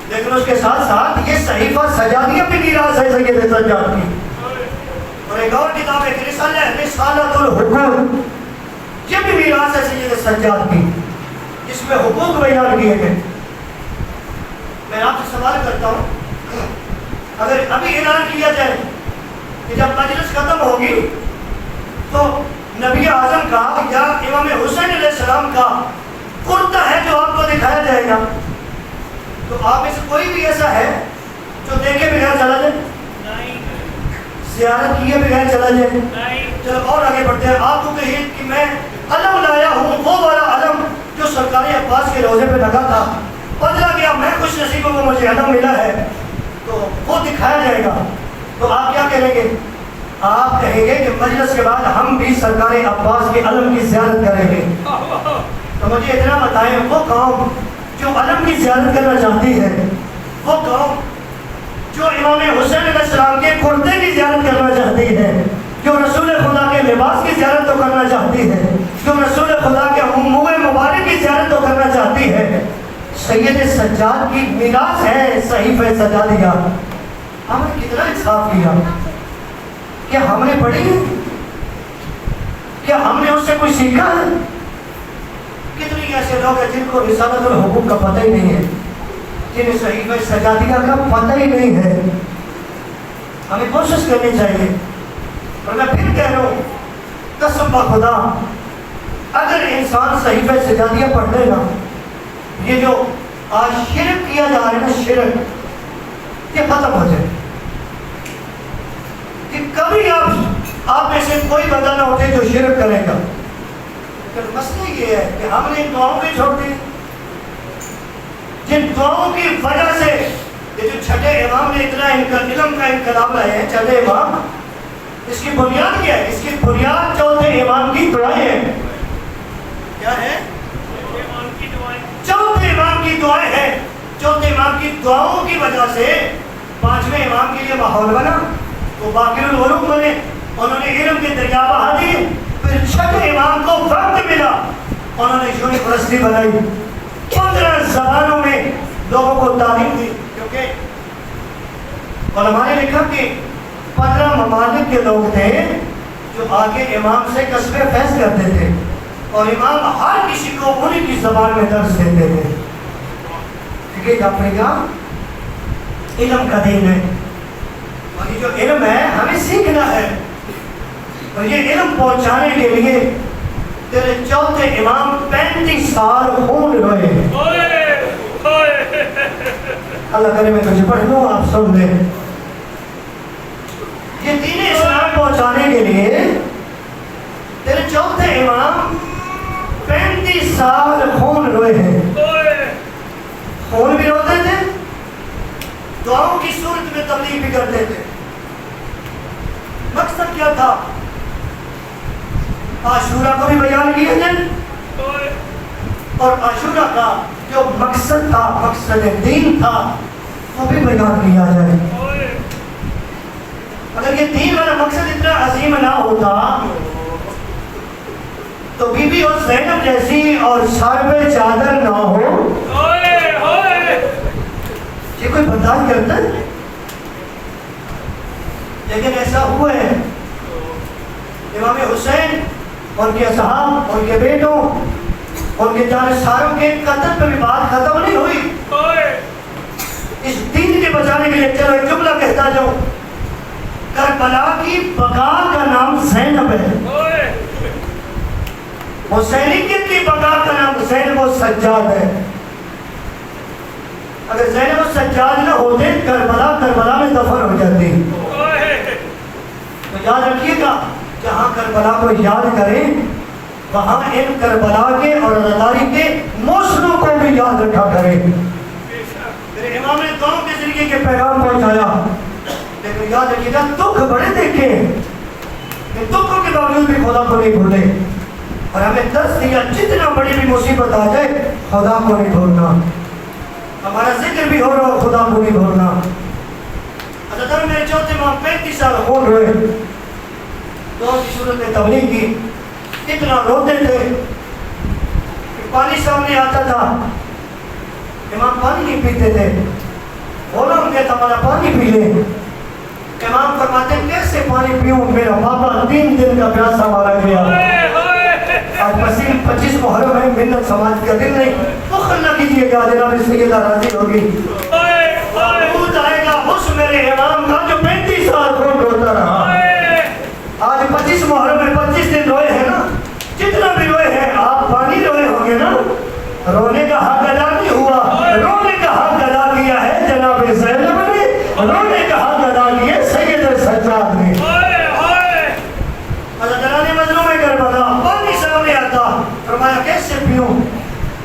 لیکن اس کے ساتھ ساتھ یہ صحیفہ سجادیہ بھی میراث ہے سید سجاد کی. اور ایک اور کتاب ہے رسالۃ الحقوق، یہ بھی میراث ہے سید سجاد کی، جس میں حقوق بیان کیے گئے. میں آپ سے سوال کرتا ہوں، اگر ابھی اعلان کیا جائے کہ جب مجلس ختم ہوگی تو نبی اعظم کا یا امام حسین علیہ السلام کا کرتا ہے جو آپ کو دکھایا جائے گا، تو آپ میں سے کوئی بھی ایسا ہے جو دیکھے بغیر چلا جائے؟ زیارت کیے بغیر چلا جائے؟ چلو اور آگے بڑھتے ہیں. آپ کو کہیے کہ میں علم لایا ہوں، وہ والا علم جو سرکار عباس کے روزے پہ لگا تھا، بدلا گیا، میں خوش نصیب ہوں، مجھے علم ملا ہے، تو وہ دکھایا جائے گا. تو آپ کیا کہیں گے؟ آپ کہیں گے کہ مجلس کے بعد ہم بھی سرکار عباس کے علم کی زیارت کریں گے، تو مجھے اتنا بتائیں وہ قوم جو علم کی زیارت کرنا چاہتی ہے، وہ قوم جو امام حسین علیہ السلام کے کرتے کی زیارت کرنا چاہتی ہے، جو رسول خدا کے لباس کی زیارت تو کرنا چاہتی ہے، جو رسول خدا کے منہ مبارک کی زیارت تو کرنا چاہتی ہے، سید سجاد کی میراث ہے صحیفہ سجادیہ، ہم نے کتنا انصاف کیا؟ کیا ہم نے پڑھی ہے؟ کیا ہم نے اس سے کوئی سیکھا ہے؟ کتنی ایسے لوگ ہیں جن کو رسالت الحقوق کا پتہ ہی نہیں ہے، جنہیں صحیفہ سجادیہ کا پتہ ہی نہیں ہے۔ ہمیں کوشش کرنی چاہیے، اور میں پھر کہہ رہا ہوں قسم بخدا اگر انسان صحیفہ سجادیہ پڑھ لے نا، یہ جو آج شرک کیا جا رہا ہے نا، شرک، یہ ختم ہو جائے کہ کبھی آپ میں سے کوئی بندہ نہ ہوتے جو شرک کرے گا۔ لیکن مسئلہ یہ ہے کہ ہم نے ان دعاؤں پہ چھوڑ دی، جن دعاؤں کی وجہ سے یہ جو چھٹے امام نے اتنا علم کا انقلاب لائے ہیں، چھٹے امام، اس کی بنیاد کیا ہے؟ اس کی بنیاد چوتھے امام کی دعائیں ہیں۔ کیا ہے؟ چوتھے امام کی دعائیں ہیں۔ چوتھے امام کی دعاؤں کی وجہ سے پانچویں امام کے لیے ماحول بنا، وہ باقر العلوم بنے، انہوں نے علم کے دریا بہا دیے۔ پھر چھٹے امام کو وقت ملا، انہوں نے یونیورسٹی بنائی، 15 زبانوں میں لوگوں کو تعلیم دی، کیونکہ علماء نے لکھا کہ 15 ممالک کے لوگ تھے جو آگے امام سے کسب فیض کرتے تھے، اور امام ہر کسی کو انہی کی زبان میں درس دیتے تھے۔ ٹھیک ہے، افریقہ علم کا دین ہے، اور یہ جو علم ہے ہمیں سیکھنا ہے، اور یہ علم پہنچانے کے لیے تیرے چوتھے امام 35 سال خون روئے۔ اللہ کرے میں تجھے پڑھ لوں، آپ سن لیں۔ یہ دین اسلام پہنچانے کے لیے تیرے چوتھے امام 35 سال خون روئے ہیں۔ خون بھی روتے تھے، دعاؤں کی صورت میں تبلیغ بھی کرتے تھے۔ مقصد کیا تھا؟ عاشورہ کو بھی بیان کیا جائے، اور عاشورہ کا جو مقصد تھا، مقصد دین تھا، وہ بھی بیان کیا جائے۔ اگر یہ دین والا مقصد اتنا عظیم نہ ہوتا تو بی بی اور زینب جیسی اور سر پہ چادر نہ ہو، یہ کوئی برداشت کرتا ہے؟ لیکن ایسا ہوا ہے۔ امام حسین، ان کے اصحاب، ان کے بیٹوں، ان کے جانشاروں کے قتل پہ بھی بات ختم نہیں ہوئی۔ اس دین کے بچانے کے لیے چلو ایک جملہ کہتا جاؤں، کربلا کی بقا کا نام زینب ہے، حسینیت کی بقا کا نام زینب و سجاد ہے۔ اگر زینب و سجاد نہ ہوتے کربلا میں دفن ہو جاتی۔ تو یاد رکھیے گا، جہاں کربلا کو یاد کریں وہاں ان کربلا کے اور ازاداری کے موسموں کو بھی یاد رکھا کریں۔ میرے امام نے دعاؤں کے ذریعے کے پیغام پہنچایا، لیکن یاد رکھیے گا دکھ بڑے دیکھے، ان دکھوں کے باوجود بھی خدا کو نہیں بھولے، اور ہمیں درس دیا جتنا بڑی بھی مصیبت آ جائے خدا کو نہیں بھولنا، ہمارا ذکر بھی ہو رہا ہو خدا کو نہیں بھولنا۔ حضرت میرے چوتھے امام 35 سال خون روئے، دعا کی صورت میں تبلیغ کی، اتنا روتے تھے کہ پانی سامنے آتا تھا، امام پانی نہیں پیتے تھے، بولا ان کے تمہارا پانی پی لے، امام فرماتے کیسے پانی پیوں، میرا بابا 3 دن کا پیاسا مارا گیا۔ آج 25 محرم ہے، منت سماج کا دن نہیں، بخل نہ کیجیے گا، جناب سیدہ راضی ہوگی، بہت آئے گا اس میرے امام کا جو 35 سال خون روتا رہا۔ آج 25 محرم میں 25 دن روئے ہیں نا، جتنا بھی روئے ہیں آپ پانی روئے ہوں گے نا، رونے کا حق ادا نہیں ہوا، رونے کا حق ادا کیا ہے جناب زینب نے، رونے کا حق ادا کیا سید سجاد نے۔ حضرت علی مظلوم کربلا پانی سامنے آتا، فرمایا کیسے پیوں،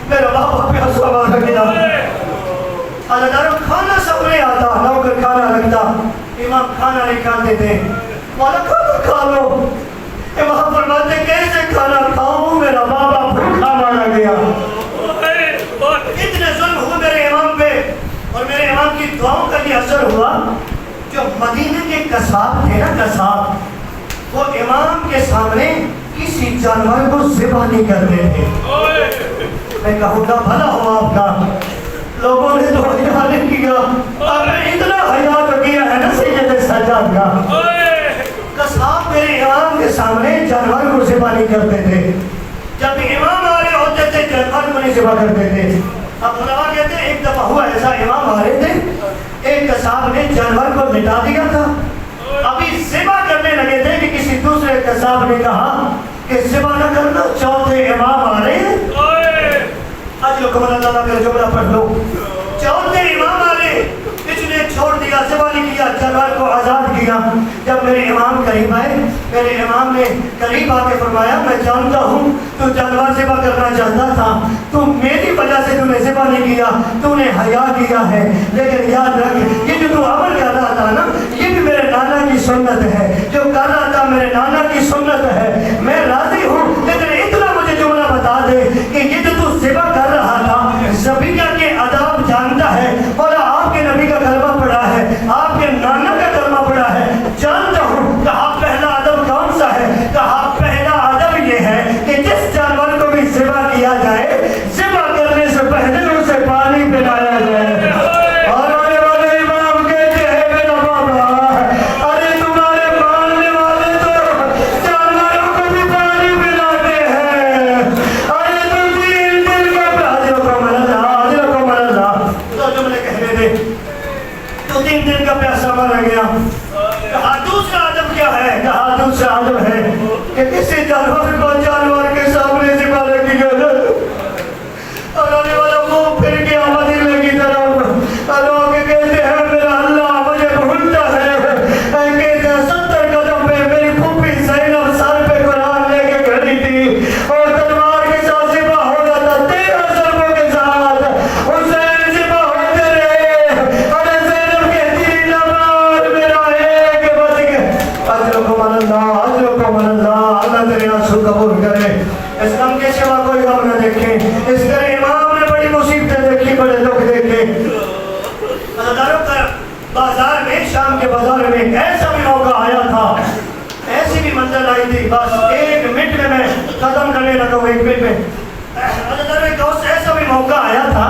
میرا بابا پیاسا مارا گیا۔ حضرت علی کھانا سامنے آتا، نوکر کھانا رکھتا، امام کھانا نہیں کھاتے تھے، مالا کھا لو. امام فرماتے کیسے کھانا کھاؤں, میرا بابا بھوکا مارا گیا. اتنے ظلم ہوئے میرے امام پہ, اور میرے امام کی دعاؤں کا یہ اثر ہوا. جو مدینے کے قصاب تھے نا, قصاب, وہ امام کے سامنے کسی جانور کو ذبح نہیں کرتے تھے. میں کہوں گا بھلا ہو آپ کا, لوگوں نے تو حیا نہیں کیا, اور اتنا حیا تو کیا ہے نا سید سجاد کا. قصاب میرے امام کے سامنے جانور کو ذبح نہیں کرتے تھے. جب امام آ رہے ہوتے تھے جانور کو نہیں ذبح کرتے تھے. اب علماء کہتے ہیں ایک دفعہ ہوا ایسا, امام آ رہے تھے, ایک قصاب نے جانور کو لٹا دیا تھا. ابھی ذبح کرنے لگے تھے کہ کسی دوسرے قصاب نے کہا کہ ذبح نہ کرنا, چوتھے امام آ رہے ہیں. اجرکم اللہ کا جملہ پڑھ لو. چوتھے امام آ رہے, کسی نے چھوڑ دیا, ذبح نہیں کیا, جانور کو آزاد کیا. جب میرے امام قریب آئے, میرے امام نے قریب آ کے فرمایا میں جانتا ہوں تو جانور ذبح کرنا چاہتا تھا, تو میری وجہ سے تو نے ذبح نہیں کیا, تو نے حیا کیا ہے. لیکن یاد رکھ یہ جو تو عمل کر رہا تھا نا, یہ بھی میرے نانا کی سنت ہے, جو کر رہا تھا میرے نانا کی سنت ہے. میں راضی ہوں, لیکن اتنا مجھے جملہ بتا دے کہ یہ جو تو ذبح کر رہا تھا ذبیحہ کے آداب جانتا ہے, اور آپ کے نبی کا کلمہ پڑھا ہے, آپ کے نانا کا کلمہ پڑھا ہے, جانتا ہوں. کہا پہلا ادب کون سا ہے؟ کہا پہلا ادب یہ ہے کہ جس جانور کو بھی ذبح کیا جائے, ذبح کرنے سے پہلے اسے پانی پلایا جائے. اور آنے والے امام کہتے ہیں میرا بابا, ارے تمہارے ماننے والے تو جانوروں کو بھی پانی پلاتے ہیں. ارے تو 3 دن کا حاضرکم اللہ, تو جملے کہہ رہے تھے تو 3 دن کا پیاسا مارا گیا. کہا دوسرا ادب کیا ہے؟ کہا دوسرا ادب ہے کہ کسی جانور کو جانور کے سامنے ذبح نہیں کیا جائے. اور آنے والا منہ پھر گیا مدینے کی طرف. لوگ کہتے ہیں میرا اللہ مجھے بھولتا ہے, کہتے ہیں 70 قدم پہ میری پھوپھی زینب سر پہ قرآن لے کے کھڑی تھی, اور تلوار کے ساتھ ذبح ہو رہا تھا, 13 ضربوں کے ساتھ حسین ذبح ہوتے رہے. ارے زینب کہتی نہ مار, میرا ایک بچ گیا. اجرکم اللہ, اجرکم اللہ, اللہ تیرے آنسو قبول کرے. اسلام کے سوا کوئی غم نہ دیکھے. اس طرح امام نے بڑی مصیبتیں دیکھی, بڑے دکھ دیکھے. عزاداروں کا بازار میں, شام کے بازار میں ایسا بھی موقع آیا تھا, ایسی بھی منزل آئی تھی, بس 1 منٹ میں میں ختم کرنے لگا ہوں, 1 منٹ میں. عزاداروں کا ایسا بھی موقع آیا تھا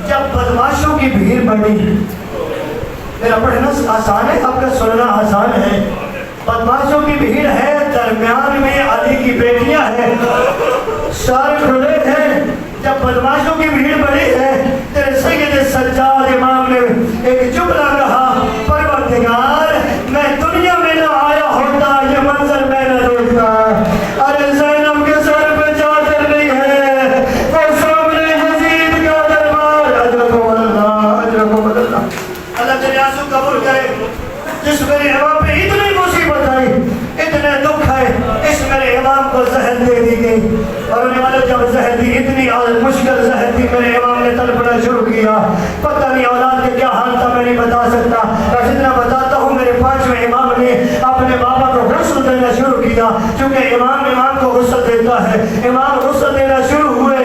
جب بدماشوں کی بھیڑ بڑھی. میرا پڑھنا آسان ہے, آپ کا سننا آسان ہے. بدماشوں کی بھیڑ ہے, درمیان میں علی کی بیٹیاں ہیں, سارے کھلے ہیں. جب بدماشوں کی بھیڑ بڑی ہے, تیرے سید سجاد امام نے ایک جملہ کہا, پروردگار میں دنیا میں نہ آیا ہوتا یہ منظر میں نہ دیکھتا. ارے زینب کے سر پہ چادر نہیں ہے, وہ سامنے یزید کا دربار. اجرکم اللہ, اجرکم اللہ, اللہ تیرے آنسو قبول کرے. جس میرے امام پہ اتنی مصیبت آئی, اتنے دکھ آئے, اس میرے امام کو زہر دے دی گئی. اور انہیں والے جب زہر دی, اتنی مشکل زہر دی, میرے امام نے تڑپنا شروع کیا. پتہ نہیں اولاد کے کیا حال تھا, میں نہیں بتا سکتا. بس اتنا بتاتا ہوں میرے 5ویں امام نے اپنے بابا کو غسل دینا شروع کیا, کیونکہ امام کو غسل دیتا ہے. امام غسل دینا شروع ہوئے,